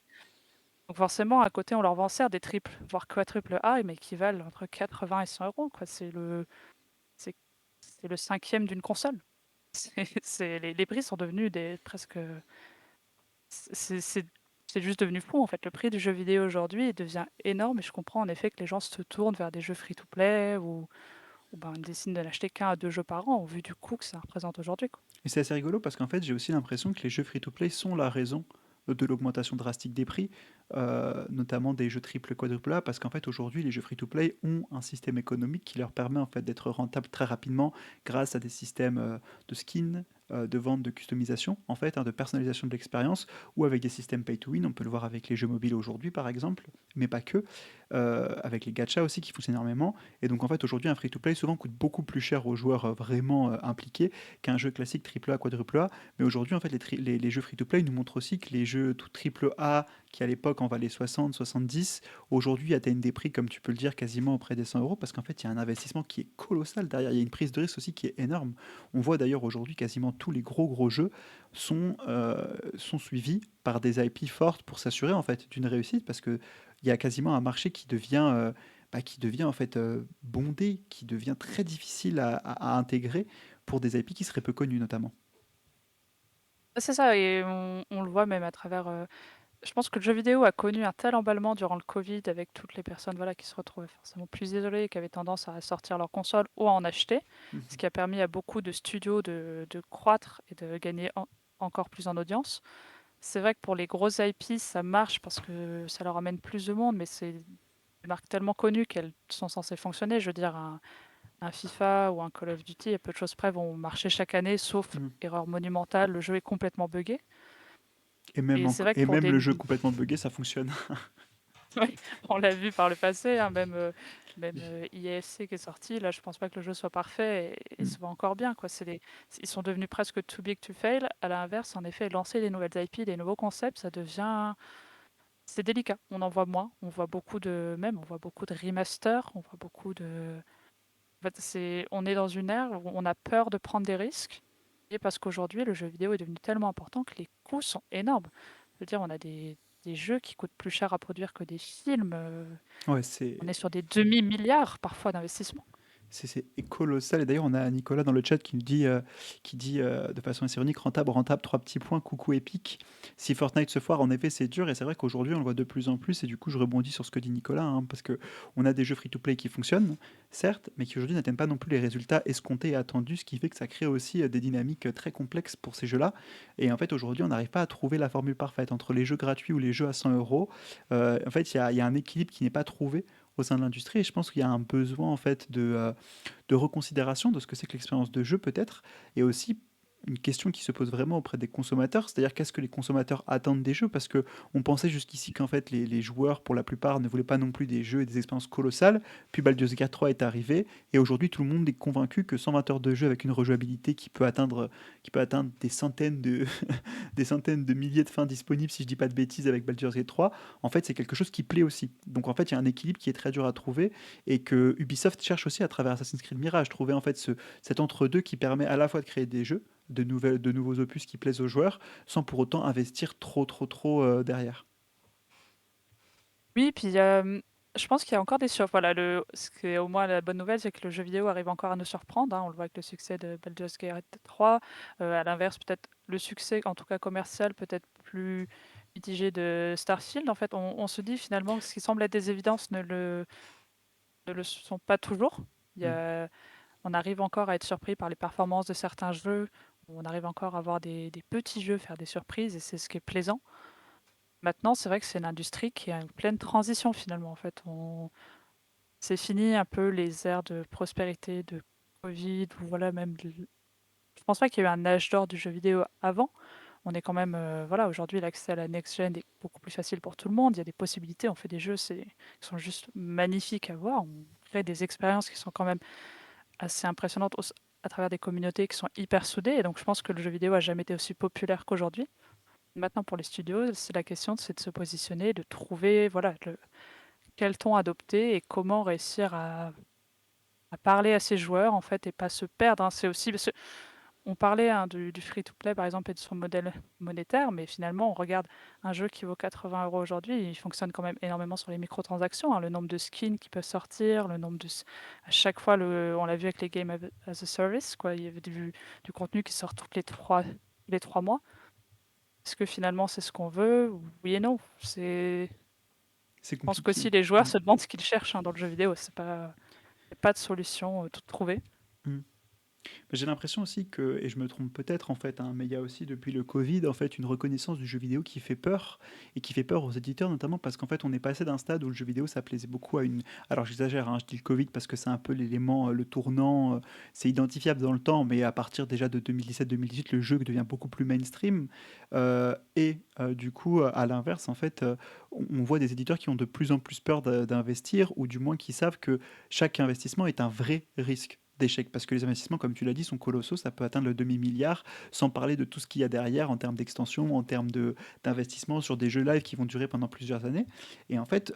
Donc forcément, à côté, on leur vend certes des triples, voire quadruple A, mais qui valent entre 80 et 100 €, quoi. C'est c'est le cinquième d'une console. Les prix sont devenus presque, c'est c'est c'est juste devenu fou, en fait. Le prix du jeu vidéo aujourd'hui, il devient énorme et je comprends en effet que les gens se tournent vers des jeux free to play ou ben, décident de n'acheter qu'un à 2 jeux par an au vu du coût que ça représente aujourd'hui, quoi. Et c'est assez rigolo parce qu'en fait, j'ai aussi l'impression que les jeux free-to-play sont la raison de l'augmentation drastique des prix, notamment des jeux triple, quadruple A, parce qu'en fait, aujourd'hui, les jeux free-to-play ont un système économique qui leur permet en fait d'être rentables très rapidement grâce à des systèmes de skins, de vente, de customisation, en fait, hein, de personnalisation de l'expérience, ou avec des systèmes pay-to-win. On peut le voir avec les jeux mobiles aujourd'hui, par exemple, mais pas que, avec les gachas aussi qui fonctionnent énormément. Et donc, en fait, aujourd'hui, un free-to-play souvent coûte beaucoup plus cher aux joueurs vraiment impliqués qu'un jeu classique triple A, quadruple A. Mais aujourd'hui, en fait, les jeux free-to-play nous montrent aussi que les jeux tout triple A, qui à l'époque en valaient 60, 70, aujourd'hui atteignent des prix, comme tu peux le dire, quasiment auprès des 100 euros, parce qu'en fait, il y a un investissement qui est colossal derrière. Il y a une prise de risque aussi qui est énorme. On voit d'ailleurs aujourd'hui quasiment tous les gros jeux sont suivis par des IP fortes pour s'assurer en fait d'une réussite, parce que il y a quasiment un marché qui devient en fait bondé, qui devient très difficile à intégrer pour des IP qui seraient peu connus notamment. C'est ça et on le voit même à travers, je pense que le jeu vidéo a connu un tel emballement durant le covid avec toutes les personnes, voilà, qui se retrouvaient forcément plus isolées et qui avaient tendance à sortir leur console ou à en acheter. Ce Mhm. qui a permis à beaucoup de studios de croître et de gagner encore plus en audience. C'est vrai que pour les grosses IP, ça marche parce que ça leur amène plus de monde, mais c'est des marques tellement connues qu'elles sont censées fonctionner. Je veux dire, un FIFA ou un Call of Duty, à peu de choses près, vont marcher chaque année, sauf Mhm. erreur monumentale, le jeu est complètement buggé. Et c'est vrai que Et pour même des le jeu complètement buggé, ça fonctionne. oui, on l'a vu par le passé, hein, même, IAFC qui est sorti, là, je pense pas que le jeu soit parfait et Mhm. se voit encore bien, quoi. Ils sont devenus presque too big to fail. À l'inverse, en effet, lancer des nouvelles IP, des nouveaux concepts, ça devient c'est délicat. On en voit moins, on voit beaucoup de remasters, on voit beaucoup de en fait, on est dans une ère où on a peur de prendre des risques et parce qu'aujourd'hui, le jeu vidéo est devenu tellement important que les coûts sont énormes. Je veux dire, on a des jeux qui coûtent plus cher à produire que des films, Ouais, on est sur des demi-milliards parfois d'investissement. c'est colossal. Et d'ailleurs, on a Nicolas dans le chat qui dit de façon assez ironique, rentable, rentable, trois petits points, coucou épique. Si Fortnite se foire, en effet, c'est dur. Et c'est vrai qu'aujourd'hui, on le voit de plus en plus. Et du coup, je rebondis sur ce que dit Nicolas, hein, parce que on a des jeux free-to-play qui fonctionnent, certes, mais qui aujourd'hui n'atteignent pas non plus les résultats escomptés et attendus, ce qui fait que ça crée aussi des dynamiques très complexes pour ces jeux-là. Et en fait, aujourd'hui, on n'arrive pas à trouver la formule parfaite entre les jeux gratuits ou les jeux à 100 euros. En fait, il y a un équilibre qui n'est pas trouvé au sein de l'industrie et je pense qu'il y a un besoin en fait de reconsidération de ce que c'est que l'expérience de jeu peut-être et aussi une question qui se pose vraiment auprès des consommateurs, c'est-à-dire qu'est-ce que les consommateurs attendent des jeux? Parce que on pensait jusqu'ici qu'en fait les joueurs, pour la plupart, ne voulaient pas non plus des jeux et des expériences colossales. Puis Baldur's Gate 3 est arrivé, et aujourd'hui tout le monde est convaincu que 120 heures de jeu avec une rejouabilité qui peut atteindre des centaines de, des centaines de milliers de fins disponibles, si je dis pas de bêtises, avec Baldur's Gate 3, en fait c'est quelque chose qui plaît aussi. Donc en fait il y a un équilibre qui est très dur à trouver, et que Ubisoft cherche aussi à travers Assassin's Creed Mirage, trouver en fait cet entre-deux qui permet à la fois de créer des jeux, de nouveaux opus qui plaisent aux joueurs, sans pour autant investir trop derrière. Oui, puis, je pense qu'il y a encore des voilà, ce qui est au moins la bonne nouvelle, c'est que le jeu vidéo arrive encore à nous surprendre, hein. On le voit avec le succès de Baldur's Gate 3. À l'inverse, peut-être le succès, en tout cas commercial, peut-être plus mitigé de Starfield. En fait, on se dit finalement que ce qui semble être des évidences ne le sont pas toujours. Il y Mm. a On arrive encore à être surpris par les performances de certains jeux. On arrive encore à voir des petits jeux faire des surprises et c'est ce qui est plaisant. Maintenant, c'est vrai que c'est une industrie qui est en pleine transition finalement. En fait, c'est fini un peu les ères de prospérité, de Covid, ou voilà, je pense pas qu'il y ait eu un âge d'or du jeu vidéo avant. On est quand même, voilà, aujourd'hui, l'accès à la next-gen est beaucoup plus facile pour tout le monde. Il y a des possibilités, on fait des jeux qui sont juste magnifiques à voir. On crée des expériences qui sont quand même assez impressionnantes à travers des communautés qui sont hyper soudées. Et donc, je pense que le jeu vidéo a jamais été aussi populaire qu'aujourd'hui. Maintenant, pour les studios, c'est la question, c'est de se positionner, de trouver, voilà, quel ton adopter et comment réussir à parler à ses joueurs, en fait, et pas se perdre, hein. C'est aussi parce que on parlait, hein, du free-to-play, par exemple, et de son modèle monétaire, mais finalement, on regarde un jeu qui vaut 80 € aujourd'hui, il fonctionne quand même énormément sur les microtransactions, hein. Le nombre de skins qui peuvent sortir, le nombre de à chaque fois, on l'a vu avec les games as a service, quoi. Il y avait du contenu qui sort toutes les 3 mois. Est-ce que finalement, c'est ce qu'on veut? Oui et non. C'est Je pense compliqué. qu'aussi les joueurs Mm. se demandent ce qu'ils cherchent, hein, dans le jeu vidéo. Y a pas de solution toute trouvée. Mm. J'ai l'impression aussi que, et je me trompe peut-être en fait, hein, mais il y a aussi depuis le Covid en fait une reconnaissance du jeu vidéo qui fait peur, et qui fait peur aux éditeurs notamment parce qu'en fait on est passé d'un stade où le jeu vidéo ça plaisait beaucoup à une. Alors j'exagère, hein, je dis le Covid parce que c'est un peu l'élément, le tournant, c'est identifiable dans le temps, mais à partir déjà de 2017-2018 le jeu devient beaucoup plus mainstream, du coup à l'inverse en fait on voit des éditeurs qui ont de plus en plus peur d'investir, ou du moins qui savent que chaque investissement est un vrai risque d'échec, parce que les investissements, comme tu l'as dit, sont colossaux, ça peut atteindre le demi-milliard, sans parler de tout ce qu'il y a derrière en termes d'extension, en termes d'investissement sur des jeux live qui vont durer pendant plusieurs années. Et en fait,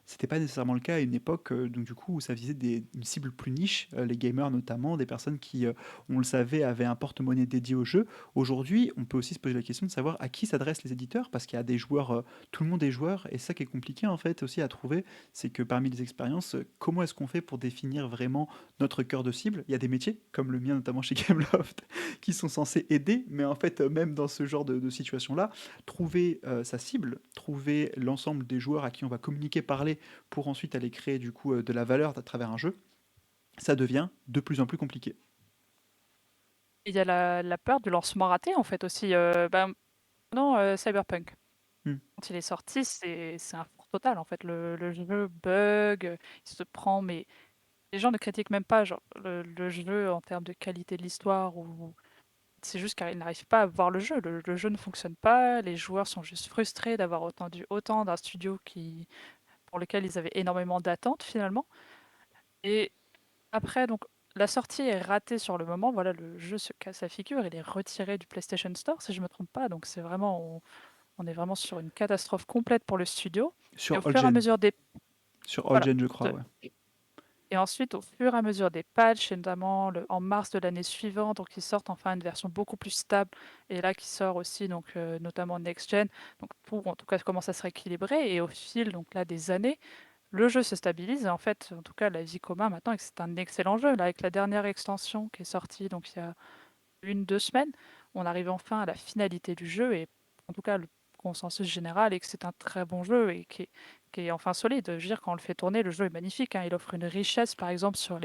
c'était pas nécessairement le cas à une époque, donc du coup, où ça visait une cible plus niche, les gamers notamment, des personnes qui, on le savait, avaient un porte-monnaie dédié au jeu. Aujourd'hui, on peut aussi se poser la question de savoir à qui s'adressent les éditeurs, parce qu'il y a des joueurs, tout le monde est joueur, et c'est ça qui est compliqué en fait aussi à trouver, c'est que parmi les expériences, comment est-ce qu'on fait pour définir vraiment notre cœur de cible? Il y a des métiers, comme le mien notamment chez Gameloft, qui sont censés aider, mais en fait, même dans ce genre de situation-là, trouver sa cible, trouver l'ensemble des joueurs à qui on va communiquer, parler, pour ensuite aller créer du coup de la valeur à travers un jeu, ça devient de plus en plus compliqué. Il y a la peur du lancement raté, en fait, aussi. Non, Cyberpunk. Hmm. Quand il est sorti, c'est un four total, en fait. Le jeu bug, il se prend, mais les gens ne critiquent même pas genre, le jeu en termes de qualité de l'histoire, ou c'est juste qu'ils n'arrivent pas à voir le jeu. Le jeu ne fonctionne pas, les joueurs sont juste frustrés d'avoir attendu autant d'un studio pour lequel ils avaient énormément d'attentes, finalement. Et après, donc, la sortie est ratée sur le moment. Voilà, le jeu se casse la figure. Il est retiré du PlayStation Store, si je me trompe pas. Donc, on est vraiment sur une catastrophe complète pour le studio. Et au Sur All fur et à Gen, mesure des, sur All voilà. Gen je crois, ouais. Et ensuite, au fur et à mesure des patchs, et notamment en mars de l'année suivante, donc ils sortent enfin une version beaucoup plus stable, et là qui sort aussi, donc notamment Next Gen, donc tout en tout cas commence à se rééquilibrer, et au fil donc là des années, le jeu se stabilise, et en fait, en tout cas, la vie commune maintenant, et que c'est un excellent jeu. Là, avec la dernière extension qui est sortie, donc il y a 1, 2 semaines, on arrive enfin à la finalité du jeu, et en tout cas, le consensus général est que c'est un très bon jeu et qui est enfin solide. Je veux dire, quand on le fait tourner, le jeu est magnifique, hein. Il offre une richesse, par exemple, sur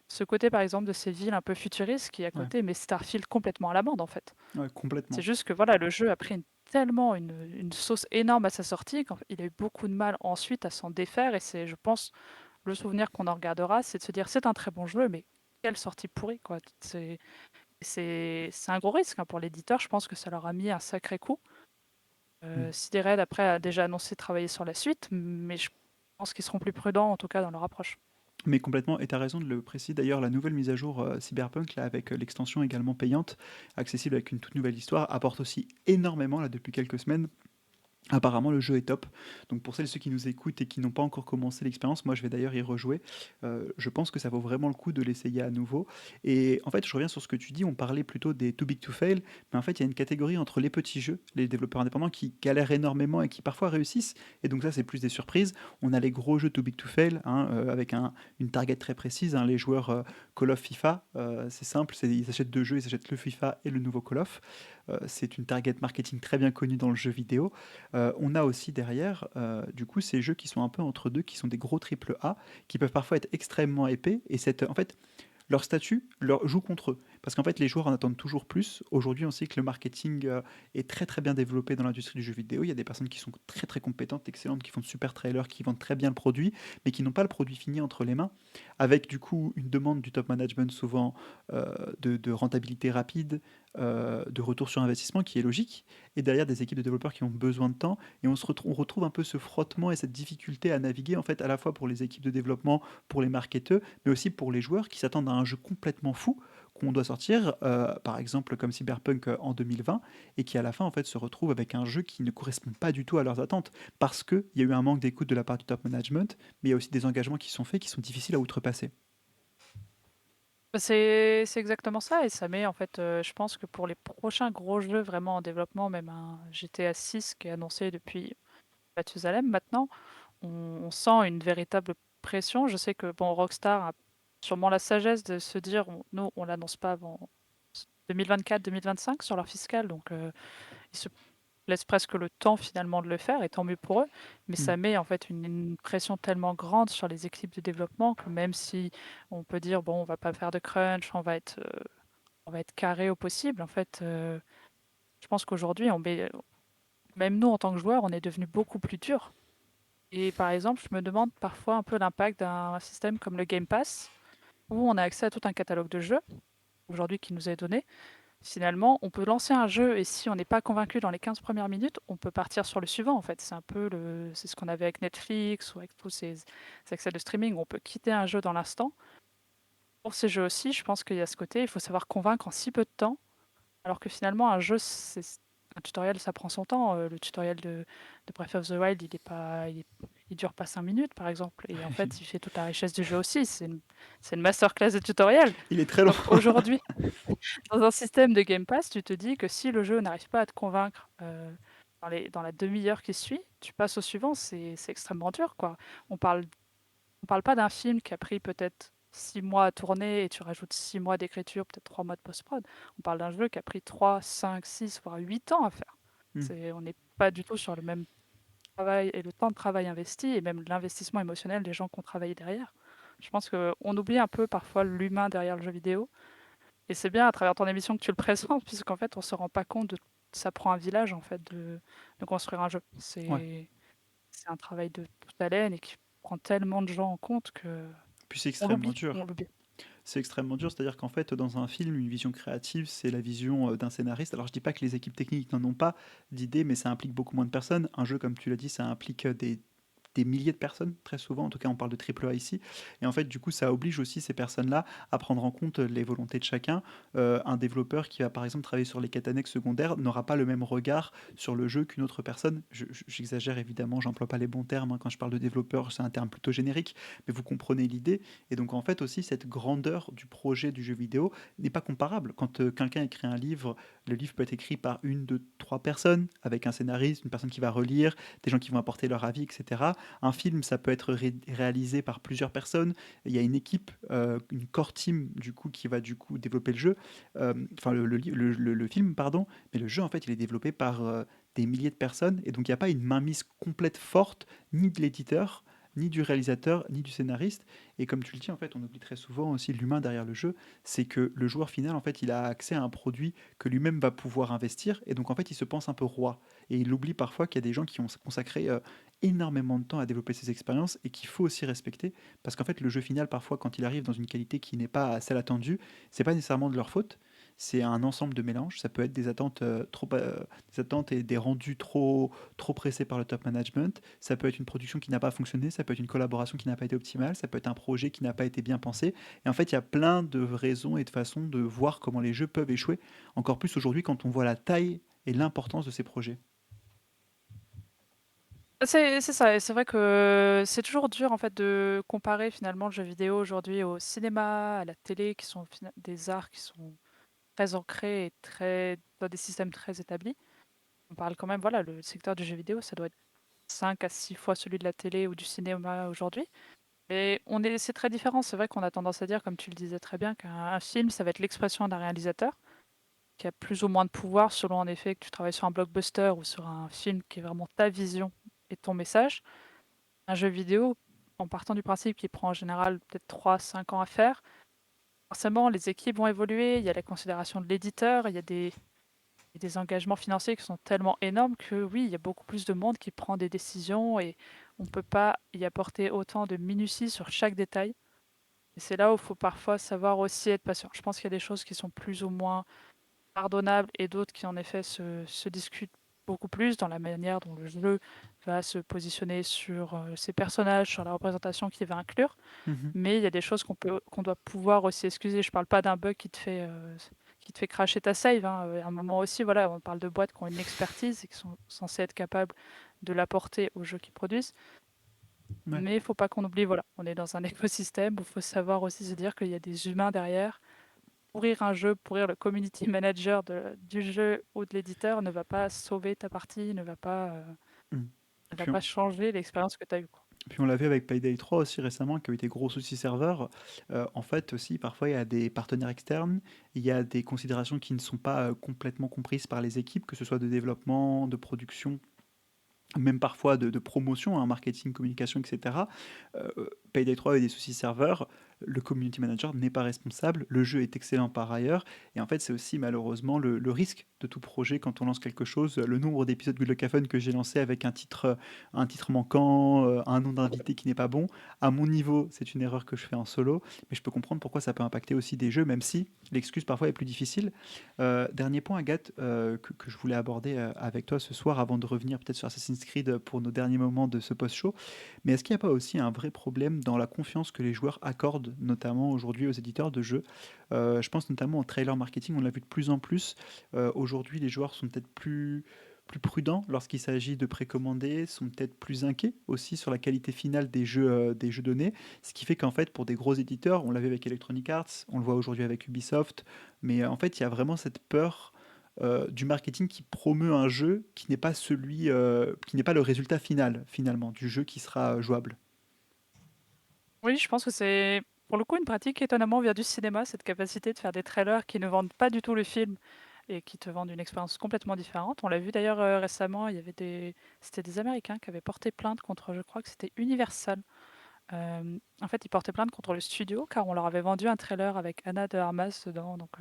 ce côté, par exemple, de ces villes un peu futuristes qui est à Ouais, côté, mais Starfield complètement à l'amende, en fait. ouais, C'est complètement. juste que voilà, le jeu a pris tellement une sauce énorme à sa sortie qu'il a eu beaucoup de mal ensuite à s'en défaire, et c'est, je pense, le souvenir qu'on en regardera, c'est de se dire c'est un très bon jeu, mais quelle sortie pourrie, quoi. C'est un gros risque, hein, pour l'éditeur. Je pense que ça leur a mis un sacré coup. Mm. CD Red après a déjà annoncé travailler sur la suite, mais je pense qu'ils seront plus prudents en tout cas dans leur approche. Mais complètement, et tu as raison de le préciser. D'ailleurs, la nouvelle mise à jour Cyberpunk, là, avec l'extension également payante, accessible avec une toute nouvelle histoire, apporte aussi énormément, là, depuis quelques semaines. Apparemment, le jeu est top. Donc, pour celles et ceux qui nous écoutent et qui n'ont pas encore commencé l'expérience, moi, je vais d'ailleurs y rejouer. Je pense que ça vaut vraiment le coup de l'essayer à nouveau. Et en fait, je reviens sur ce que tu dis. On parlait plutôt des too big to fail. Mais en fait, il y a une catégorie entre les petits jeux, les développeurs indépendants qui galèrent énormément et qui parfois réussissent. Et donc, ça, c'est plus des surprises. On a les gros jeux too big to fail, hein, avec une target très précise, hein. Les joueurs Call of FIFA, c'est simple. Ils achètent deux jeux, ils achètent le FIFA et le nouveau Call of. C'est une target marketing très bien connue dans le jeu vidéo. On a aussi derrière, du coup, ces jeux qui sont un peu entre deux, qui sont des gros triple A, qui peuvent parfois être extrêmement épais. Et en fait, leur statut joue contre eux. Parce qu'en fait, les joueurs en attendent toujours plus. Aujourd'hui, on sait que le marketing est très très bien développé dans l'industrie du jeu vidéo. Il y a des personnes qui sont très très compétentes, excellentes, qui font de super trailers, qui vendent très bien le produit, mais qui n'ont pas le produit fini entre les mains. Avec du coup une demande du top management souvent de rentabilité rapide, de retour sur investissement qui est logique. Et derrière des équipes de développeurs qui ont besoin de temps. Et on retrouve un peu ce frottement et cette difficulté à naviguer en fait à la fois pour les équipes de développement, pour les marketeurs, mais aussi pour les joueurs qui s'attendent à un jeu complètement fou qu'on doit sortir, par exemple comme Cyberpunk en 2020, et qui à la fin en fait se retrouve avec un jeu qui ne correspond pas du tout à leurs attentes, parce qu'il y a eu un manque d'écoute de la part du top management, mais il y a aussi des engagements qui sont faits qui sont difficiles à outrepasser. Bah, c'est exactement ça et ça met en fait, je pense que pour les prochains gros jeux vraiment en développement, même un GTA 6 qui est annoncé depuis Mathusalem maintenant, on sent une véritable pression. Je sais que bon, Rockstar a sûrement la sagesse de se dire, nous, on l'annonce pas avant 2024-2025 sur leur fiscal, donc ils se laissent presque le temps finalement de le faire, et tant mieux pour eux. Mais Mm. ça met en fait une pression tellement grande sur les équipes de développement que même si on peut dire, bon, on va pas faire de crunch, on va être carré au possible, en fait, je pense qu'aujourd'hui, même nous en tant que joueurs, on est devenu beaucoup plus dur. Et par exemple, je me demande parfois un peu l'impact d'un système comme le Game Pass, où on a accès à tout un catalogue de jeux, aujourd'hui qui nous est donné. Finalement, on peut lancer un jeu et si on n'est pas convaincu dans les 15 premières minutes, on peut partir sur le suivant en fait. C'est ce qu'on avait avec Netflix ou avec tous ces accès de streaming. On peut quitter un jeu dans l'instant. Pour ces jeux aussi, je pense qu'il y a ce côté, il faut savoir convaincre en si peu de temps, alors que finalement un jeu, un tutoriel, ça prend son temps. Le tutoriel de Breath of the Wild, il dure pas 5 minutes par exemple. Et en fait, il fait toute la richesse du jeu aussi. C'est une masterclass de tutoriel. Il est très long. Donc aujourd'hui, dans un système de Game Pass, tu te dis que si le jeu n'arrive pas à te convaincre dans la demi-heure qui suit, tu passes au suivant, c'est extrêmement dur, quoi. On parle pas d'un film qui a pris peut-être 6 mois à tourner et tu rajoutes 6 mois d'écriture, peut-être 3 mois de post-prod. On parle d'un jeu qui a pris 3, 5, 6, voire 8 ans à faire. Mm. On n'est pas du tout sur le même travail et le temps de travail investi et même l'investissement émotionnel des gens qui ont travaillé derrière. Je pense qu'on oublie un peu parfois l'humain derrière le jeu vidéo et c'est bien à travers ton émission que tu le présentes, puisqu'en fait, on se rend pas compte de ça prend un village en fait de construire un jeu. Ouais. C'est un travail de toute haleine et qui prend tellement de gens en compte que Puis c'est on extrêmement l'oublie, on dur. l'oublie. C'est extrêmement dur, c'est-à-dire qu'en fait, dans un film, une vision créative, c'est la vision d'un scénariste. Alors, je dis pas que les équipes techniques n'en ont pas d'idées, mais ça implique beaucoup moins de personnes. Un jeu, comme tu l'as dit, ça implique des milliers de personnes, très souvent. En tout cas, on parle de triple A ici. Et en fait, du coup, ça oblige aussi ces personnes-là à prendre en compte les volontés de chacun. Un développeur qui va, par exemple, travailler sur les quêtes annexes secondaires n'aura pas le même regard sur le jeu qu'une autre personne. J'exagère évidemment, j'emploie pas les bons termes, hein. Quand je parle de développeur, c'est un terme plutôt générique, mais vous comprenez l'idée. Et donc, en fait, aussi, cette grandeur du projet du jeu vidéo n'est pas comparable. Quand quelqu'un écrit un livre, le livre peut être écrit par une, deux, trois personnes, avec un scénariste, une personne qui va relire, des gens qui vont apporter leur avis, etc. Un film, ça peut être réalisé par plusieurs personnes. Il y a une équipe, une core team, du coup, qui va du coup développer le jeu. Enfin, le film, pardon. Mais le jeu, en fait, il est développé par des milliers de personnes. Et donc, il n'y a pas une mainmise complète forte, ni de l'éditeur, ni du réalisateur, ni du scénariste. Et comme tu le dis, en fait, on oublie très souvent aussi l'humain derrière le jeu. C'est que le joueur final, en fait, il a accès à un produit que lui-même va pouvoir investir. Et donc, en fait, il se pense un peu roi. Et il oublie parfois qu'il y a des gens qui ont consacré énormément de temps à développer ces expériences et qu'il faut aussi respecter. Parce qu'en fait, le jeu final, parfois, quand il arrive dans une qualité qui n'est pas celle attendue, c'est pas nécessairement de leur faute, c'est un ensemble de mélanges. Ça peut être des attentes et des rendus trop pressés par le top management. Ça peut être une production qui n'a pas fonctionné. Ça peut être une collaboration qui n'a pas été optimale. Ça peut être un projet qui n'a pas été bien pensé. Et en fait, il y a plein de raisons et de façons de voir comment les jeux peuvent échouer. Encore plus aujourd'hui quand on voit la taille et l'importance de ces projets. C'est ça et c'est vrai que c'est toujours dur, en fait, de comparer finalement le jeu vidéo aujourd'hui au cinéma, à la télé qui sont des arts qui sont très ancrés et très dans des systèmes très établis. On parle quand même, voilà, le secteur du jeu vidéo, ça doit être 5 à 6 fois celui de la télé ou du cinéma aujourd'hui. Et c'est très différent. C'est vrai qu'on a tendance à dire, comme tu le disais très bien, qu'un film, ça va être l'expression d'un réalisateur qui a plus ou moins de pouvoir selon en effet que tu travailles sur un blockbuster ou sur un film qui est vraiment ta vision et ton message. Un jeu vidéo, en partant du principe qu'il prend en général peut-être 3 5 ans à faire, forcément les équipes vont évoluer, il y a la considération de l'éditeur, il y a des engagements financiers qui sont tellement énormes que oui, il y a beaucoup plus de monde qui prend des décisions et on ne peut pas y apporter autant de minutie sur chaque détail. Et c'est là où il faut parfois savoir aussi être patient. Je pense qu'il y a des choses qui sont plus ou moins pardonnables et d'autres qui en effet se discutent beaucoup plus dans la manière dont le jeu va se positionner sur ses personnages, sur la représentation qu'il va inclure. Mhm. Mais il y a des choses qu'on doit pouvoir aussi excuser. Je parle pas d'un bug qui te fait cracher ta save, hein. À un moment aussi, voilà, on parle de boîtes qui ont une expertise et qui sont censées être capables de l'apporter aux jeux qu'ils produisent. Ouais. Mais il faut pas qu'on oublie, voilà, on est dans un écosystème où il faut savoir aussi se dire qu'il y a des humains derrière. Pourrir un jeu, pourrir le community manager du jeu ou de l'éditeur ne va pas sauver ta partie, Mhm. ne va Puis pas changer l'expérience que tu as eue, quoi. Puis on l'a vu avec Payday 3 aussi récemment, qui a eu des gros soucis serveurs. En fait aussi, parfois, il y a des partenaires externes, il y a des considérations qui ne sont pas complètement comprises par les équipes, que ce soit de développement, de production, même parfois de promotion, hein, marketing, communication, etc. Payday 3 a eu des soucis serveurs, le community manager n'est pas responsable, le jeu est excellent par ailleurs, et en fait c'est aussi malheureusement le risque de tout projet quand on lance quelque chose. Le nombre d'épisodes Good Luck Haven que j'ai lancé avec un titre manquant, un nom d'invité qui n'est pas bon, à mon niveau c'est une erreur que je fais en solo, mais je peux comprendre pourquoi ça peut impacter aussi des jeux, même si l'excuse parfois est plus difficile. Dernier point, Agathe, que je voulais aborder avec toi ce soir avant de revenir peut-être sur Assassin's Creed pour nos derniers moments de ce post-show. Mais est-ce qu'il n'y a pas aussi un vrai problème dans la confiance que les joueurs accordent, notamment aujourd'hui aux éditeurs de jeux? Je pense notamment au trailer marketing, on l'a vu de plus en plus. Aujourd'hui, les joueurs sont peut-être plus prudents lorsqu'il s'agit de précommander, sont peut-être plus inquiets aussi sur la qualité finale des jeux donnés. Ce qui fait qu'en fait, pour des gros éditeurs, on l'a vu avec Electronic Arts, on le voit aujourd'hui avec Ubisoft, mais en fait, il y a vraiment cette peur du marketing qui promeut un jeu qui n'est pas qui n'est pas le résultat final, finalement, du jeu qui sera jouable. Oui, je pense que c'est pour le coup une pratique qui étonnamment vient du cinéma, cette capacité de faire des trailers qui ne vendent pas du tout le film et qui te vendent une expérience complètement différente. On l'a vu d'ailleurs récemment, il y avait c'était des Américains qui avaient porté plainte contre, je crois que c'était Universal. En fait, ils portaient plainte contre le studio car on leur avait vendu un trailer avec Anna de Armas dedans, donc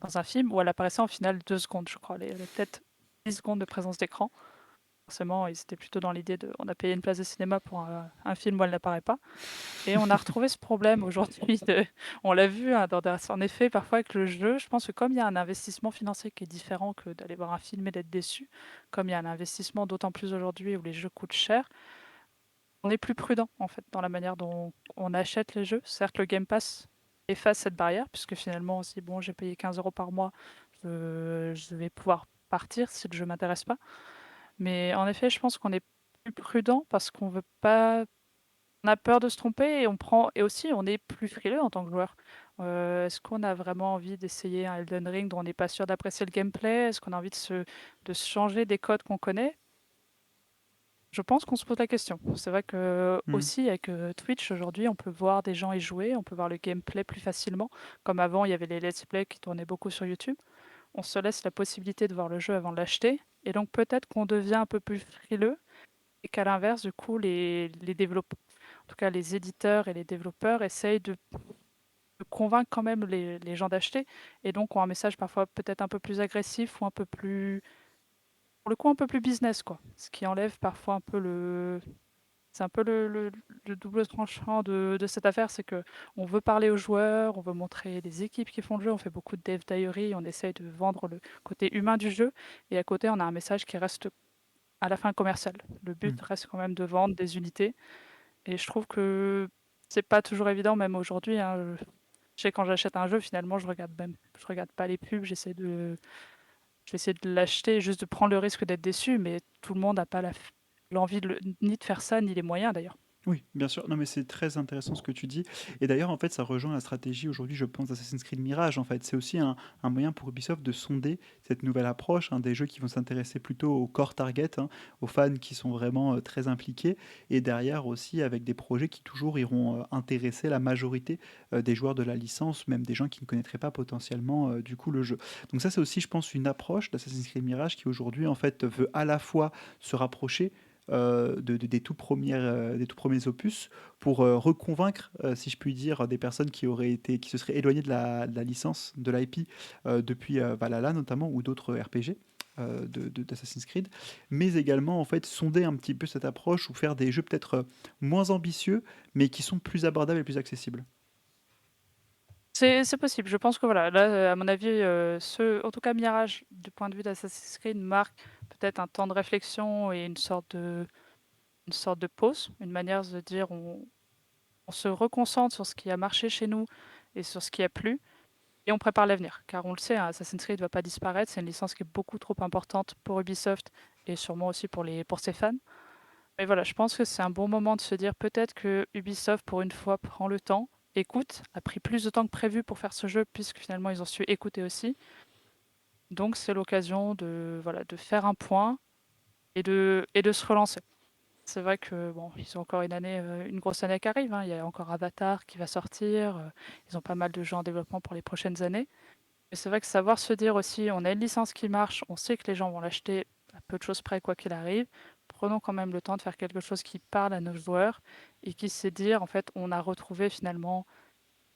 dans un film où elle apparaissait en finale 2 secondes, je crois. Elle avait peut-être 10 secondes de présence d'écran. Forcément, ils étaient plutôt dans l'idée de on a payé une place de cinéma pour un film où elle n'apparaît pas. Et on a retrouvé ce problème aujourd'hui. On l'a vu hein, en effet parfois avec le jeu. Je pense que comme il y a un investissement financier qui est différent que d'aller voir un film et d'être déçu, comme il y a un investissement d'autant plus aujourd'hui où les jeux coûtent cher, on est plus prudent en fait dans la manière dont on achète les jeux. Certes, le Game Pass efface cette barrière puisque finalement, si bon, j'ai payé 15 € par mois, je vais pouvoir partir si le jeu m'intéresse pas. Mais en effet, je pense qu'on est plus prudent parce qu'on veut pas on a peur de se tromper et aussi on est plus frileux en tant que joueur. Est-ce qu'on a vraiment envie d'essayer un Elden Ring dont on n'est pas sûr d'apprécier le gameplay? Est-ce qu'on a envie de se changer des codes qu'on connaît? Je pense qu'on se pose la question. C'est vrai que Hmm. aussi avec Twitch aujourd'hui, on peut voir des gens y jouer, on peut voir le gameplay plus facilement. Comme avant, il y avait les let's play qui tournaient beaucoup sur YouTube. On se laisse la possibilité de voir le jeu avant de l'acheter et donc peut-être qu'on devient un peu plus frileux et qu'à l'inverse, du coup, les développeurs, en tout cas les éditeurs et les développeurs essayent de convaincre quand même les gens d'acheter et donc ont un message parfois peut-être un peu plus agressif ou un peu plus, pour le coup, un peu plus business, quoi. Ce qui enlève parfois un peu C'est un peu le double tranchant de cette affaire, c'est que on veut parler aux joueurs, on veut montrer les équipes qui font le jeu, on fait beaucoup de dev diary, on essaye de vendre le côté humain du jeu et à côté, on a un message qui reste à la fin commercial. Le Mmh. but reste quand même de vendre des unités et je trouve que c'est pas toujours évident même aujourd'hui, hein, je sais quand j'achète un jeu, finalement, je regarde pas les pubs, je vais essayer de l'acheter, juste de prendre le risque d'être déçu, mais tout le monde n'a pas l'envie ni de faire ça, ni les moyens d'ailleurs. Oui, bien sûr. Non, mais c'est très intéressant ce que tu dis. Et d'ailleurs, en fait, ça rejoint la stratégie aujourd'hui, je pense, d'Assassin's Creed Mirage. En fait, c'est aussi un moyen pour Ubisoft de sonder cette nouvelle approche, hein, des jeux qui vont s'intéresser plutôt au core target, hein, aux fans qui sont vraiment très impliqués, et derrière aussi avec des projets qui toujours iront intéresser la majorité des joueurs de la licence, même des gens qui ne connaîtraient pas potentiellement du coup le jeu. Donc ça, c'est aussi, je pense, une approche d'Assassin's Creed Mirage qui aujourd'hui, en fait, veut à la fois se rapprocher des tout premiers opus pour reconvaincre, si je puis dire, des personnes qui se seraient éloignées de la licence, de l'IP, depuis Valhalla notamment, ou d'autres RPG. D'Assassin's Creed, mais également en fait sonder un petit peu cette approche ou faire des jeux peut-être moins ambitieux, mais qui sont plus abordables et plus accessibles. C'est possible. Je pense que voilà, là, à mon avis, en tout cas Mirage, du point de vue d'Assassin's Creed, marque peut-être un temps de réflexion et une sorte de pause, une manière de dire on se reconcentre sur ce qui a marché chez nous et sur ce qui a plu, et on prépare l'avenir. Car on le sait, hein, Assassin's Creed ne va pas disparaître, c'est une licence qui est beaucoup trop importante pour Ubisoft et sûrement aussi pour ses fans. Mais voilà, je pense que c'est un bon moment de se dire peut-être que Ubisoft, pour une fois, prend le temps, écoute, a pris plus de temps que prévu pour faire ce jeu, puisque finalement ils ont su écouter aussi. Donc c'est l'occasion voilà, de faire un point et de se relancer. C'est vrai que bon, ils ont encore une grosse année qui arrive, hein. Il y a encore Avatar qui va sortir. Ils ont pas mal de jeux en développement pour les prochaines années. Mais c'est vrai que savoir se dire aussi, on a une licence qui marche, on sait que les gens vont l'acheter à peu de choses près, quoi qu'il arrive. Prenons quand même le temps de faire quelque chose qui parle à nos joueurs et qui sait dire, en fait, on a retrouvé finalement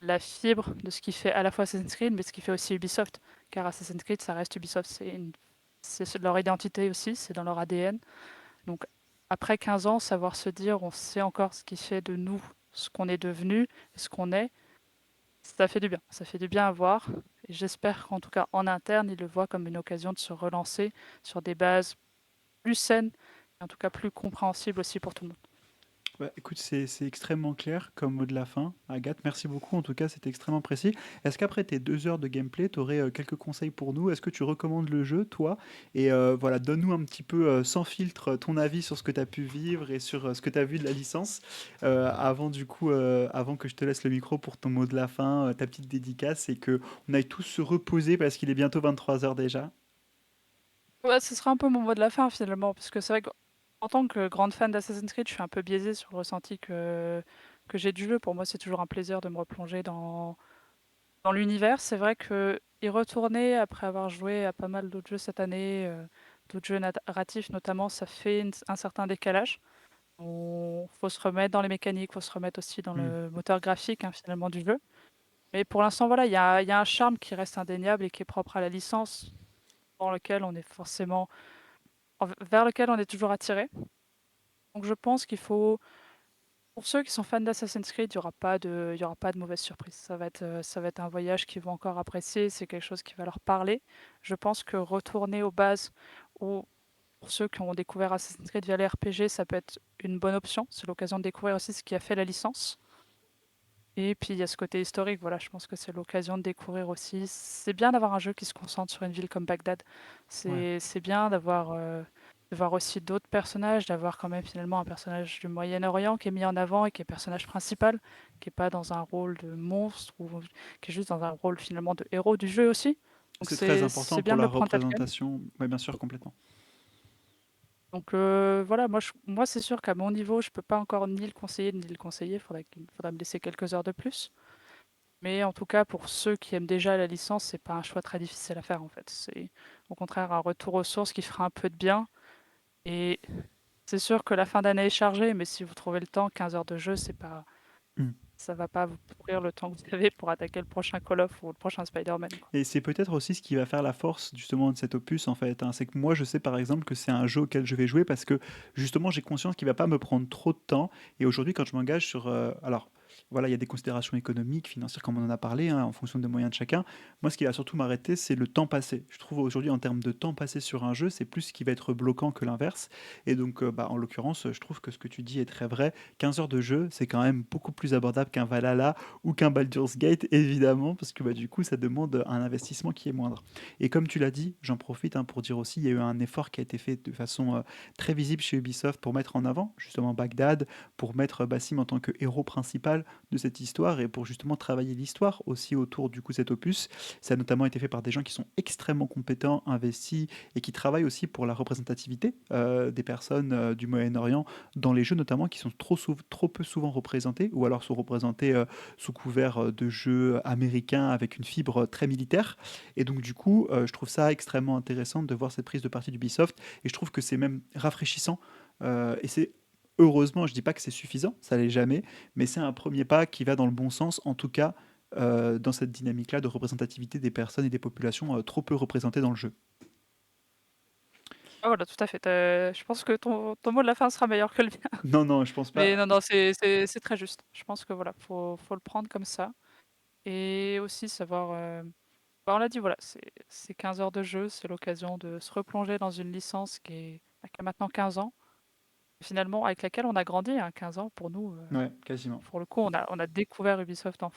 la fibre de ce qui fait à la fois Assassin's Creed, mais ce qui fait aussi Ubisoft. Car Assassin's Creed, ça reste Ubisoft, c'est leur identité aussi, c'est dans leur ADN. Donc après 15 ans, savoir se dire, on sait encore ce qui fait de nous ce qu'on est devenu et ce qu'on est, ça fait du bien. Ça fait du bien à voir. Et j'espère qu'en tout cas en interne, ils le voient comme une occasion de se relancer sur des bases plus saines et en tout cas plus compréhensibles aussi pour tout le monde. Bah, écoute, c'est extrêmement clair comme mot de la fin. Agathe, merci beaucoup. En tout cas, c'était extrêmement précis. Est-ce qu'après tes 2 heures de gameplay, tu aurais quelques conseils pour nous? Est-ce que tu recommandes le jeu, toi? Et voilà, donne-nous un petit peu, sans filtre, ton avis sur ce que tu as pu vivre et sur ce que tu as vu de la licence, avant du coup, avant que je te laisse le micro pour ton mot de la fin, ta petite dédicace et que on aille tous se reposer parce qu'il est bientôt 23 heures déjà. Ouais, ce sera un peu mon mot de la fin finalement, parce que c'est vrai qu'en tant que grande fan d'Assassin's Creed, je suis un peu biaisée sur le ressenti que j'ai du jeu. Pour moi, c'est toujours un plaisir de me replonger dans l'univers. C'est vrai que y retourner après avoir joué à pas mal d'autres jeux cette année, d'autres jeux narratifs notamment, ça fait un certain décalage. Il faut se remettre dans les mécaniques, faut se remettre aussi dans Hmm. le moteur graphique, hein, finalement du jeu. Mais pour l'instant, voilà, il y a un charme qui reste indéniable et qui est propre à la licence, dans lequel on est forcément, vers lequel on est toujours attiré. Donc je pense qu'il faut, pour ceux qui sont fans d'Assassin's Creed, il y aura pas de mauvaise surprise. Ça va être un voyage qu'ils vont encore apprécier, c'est quelque chose qui va leur parler. Je pense que retourner aux bases, ou pour ceux qui ont découvert Assassin's Creed via les RPG, ça peut être une bonne option. C'est l'occasion de découvrir aussi ce qui a fait la licence. Et puis il y a ce côté historique, voilà, je pense que c'est l'occasion de découvrir aussi. C'est bien d'avoir un jeu qui se concentre sur une ville comme Bagdad. Ouais. C'est bien d'avoir de voir aussi d'autres personnages, d'avoir quand même finalement un personnage du Moyen-Orient qui est mis en avant et qui est personnage principal, qui est pas dans un rôle de monstre ou qui est juste dans un rôle finalement de héros du jeu aussi. Donc C'est très important c'est pour bien de la le prendre tel quel. représentation. Ouais, bien sûr, complètement. Donc voilà, moi c'est sûr qu'à mon niveau, je peux pas encore ni le conseiller ni le conseiller. Faudra me laisser quelques heures de plus. Mais en tout cas, pour ceux qui aiment déjà la licence, c'est pas un choix très difficile à faire en fait. C'est au contraire un retour aux sources qui fera un peu de bien. Et c'est sûr que la fin d'année est chargée, mais si vous trouvez le temps, 15 heures de jeu, c'est pas, Hmm. ça va pas vous pourrir le temps que vous avez pour attaquer le prochain Call of ou le prochain Spider-Man, quoi. Et c'est peut-être aussi ce qui va faire la force justement de cet opus en fait, hein. C'est que moi je sais par exemple que c'est un jeu auquel je vais jouer parce que justement j'ai conscience qu'il va pas me prendre trop de temps. Et aujourd'hui quand je m'engage sur... alors voilà, il y a des considérations économiques, financières comme on en a parlé, hein, en fonction des moyens de chacun. Moi ce qui va surtout m'arrêter c'est le temps passé. Je trouve aujourd'hui en termes de temps passé sur un jeu c'est plus ce qui va être bloquant que l'inverse. Et donc bah, en l'occurrence je trouve que ce que tu dis est très vrai. 15 heures de jeu c'est quand même beaucoup plus abordable qu'un Valhalla ou qu'un Baldur's Gate, évidemment, parce que bah, du coup, ça demande un investissement qui est moindre. Et comme tu l'as dit, j'en profite hein, pour dire aussi, il y a eu un effort qui a été fait de façon très visible chez Ubisoft pour mettre en avant justement Bagdad, pour mettre Bassim en tant que héros principal de cette histoire et pour justement travailler l'histoire aussi autour du coup de cet opus. Ça a notamment été fait par des gens qui sont extrêmement compétents, investis et qui travaillent aussi pour la représentativité des personnes du Moyen-Orient dans les jeux notamment qui sont trop peu souvent représentés ou alors sont représentés sous couvert de jeux américains avec une fibre très militaire. Et donc du coup, je trouve ça extrêmement intéressant de voir cette prise de parti d'Ubisoft et je trouve que c'est même rafraîchissant et c'est heureusement, je dis pas que c'est suffisant, ça l'est jamais, mais c'est un premier pas qui va dans le bon sens, en tout cas dans cette dynamique-là de représentativité des personnes et des populations trop peu représentées dans le jeu. Ah voilà, tout à fait. Je pense que ton mot de la fin sera meilleur que le mien. Non, non, je pense Mais pas. non, non, c'est très juste. Je pense que voilà, faut le prendre comme ça et aussi savoir, bah, on l'a dit, voilà, c'est 15 heures de jeu, c'est l'occasion de se replonger dans une licence qui a maintenant 15 ans, finalement avec laquelle on a grandi, hein, 15 ans pour nous, Ouais, quasiment. pour le coup, on a découvert Ubisoft en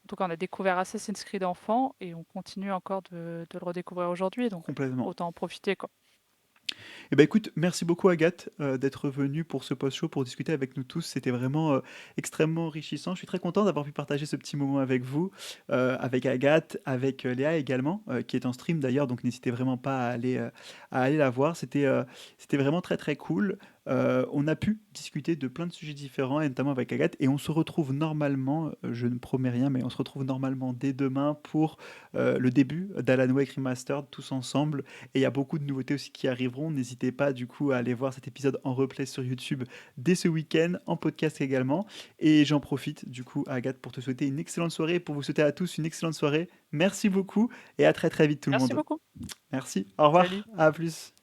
tout cas, on a découvert Assassin's Creed enfant et on continue encore de le redécouvrir aujourd'hui, donc Complètement. autant en profiter, quoi. Eh ben écoute, merci beaucoup Agathe d'être venue pour ce post-show pour discuter avec nous tous. C'était vraiment extrêmement enrichissant. Je suis très content d'avoir pu partager ce petit moment avec vous, avec Agathe, avec Léa également, qui est en stream d'ailleurs, donc n'hésitez vraiment pas à aller la voir. C'était vraiment très très cool. On a pu discuter de plein de sujets différents, et notamment avec Agathe, et on se retrouve normalement, je ne promets rien, mais on se retrouve normalement dès demain pour le début d'Alan Wake Remastered tous ensemble. Et il y a beaucoup de nouveautés aussi qui arriveront. N'hésitez pas du coup à aller voir cet épisode en replay sur YouTube dès ce week-end, en podcast également. Et j'en profite du coup, Agathe, pour te souhaiter une excellente soirée, pour vous souhaiter à tous une excellente soirée. Merci beaucoup et à très très vite tout le Merci monde. beaucoup. Merci, au revoir, Salut. à plus.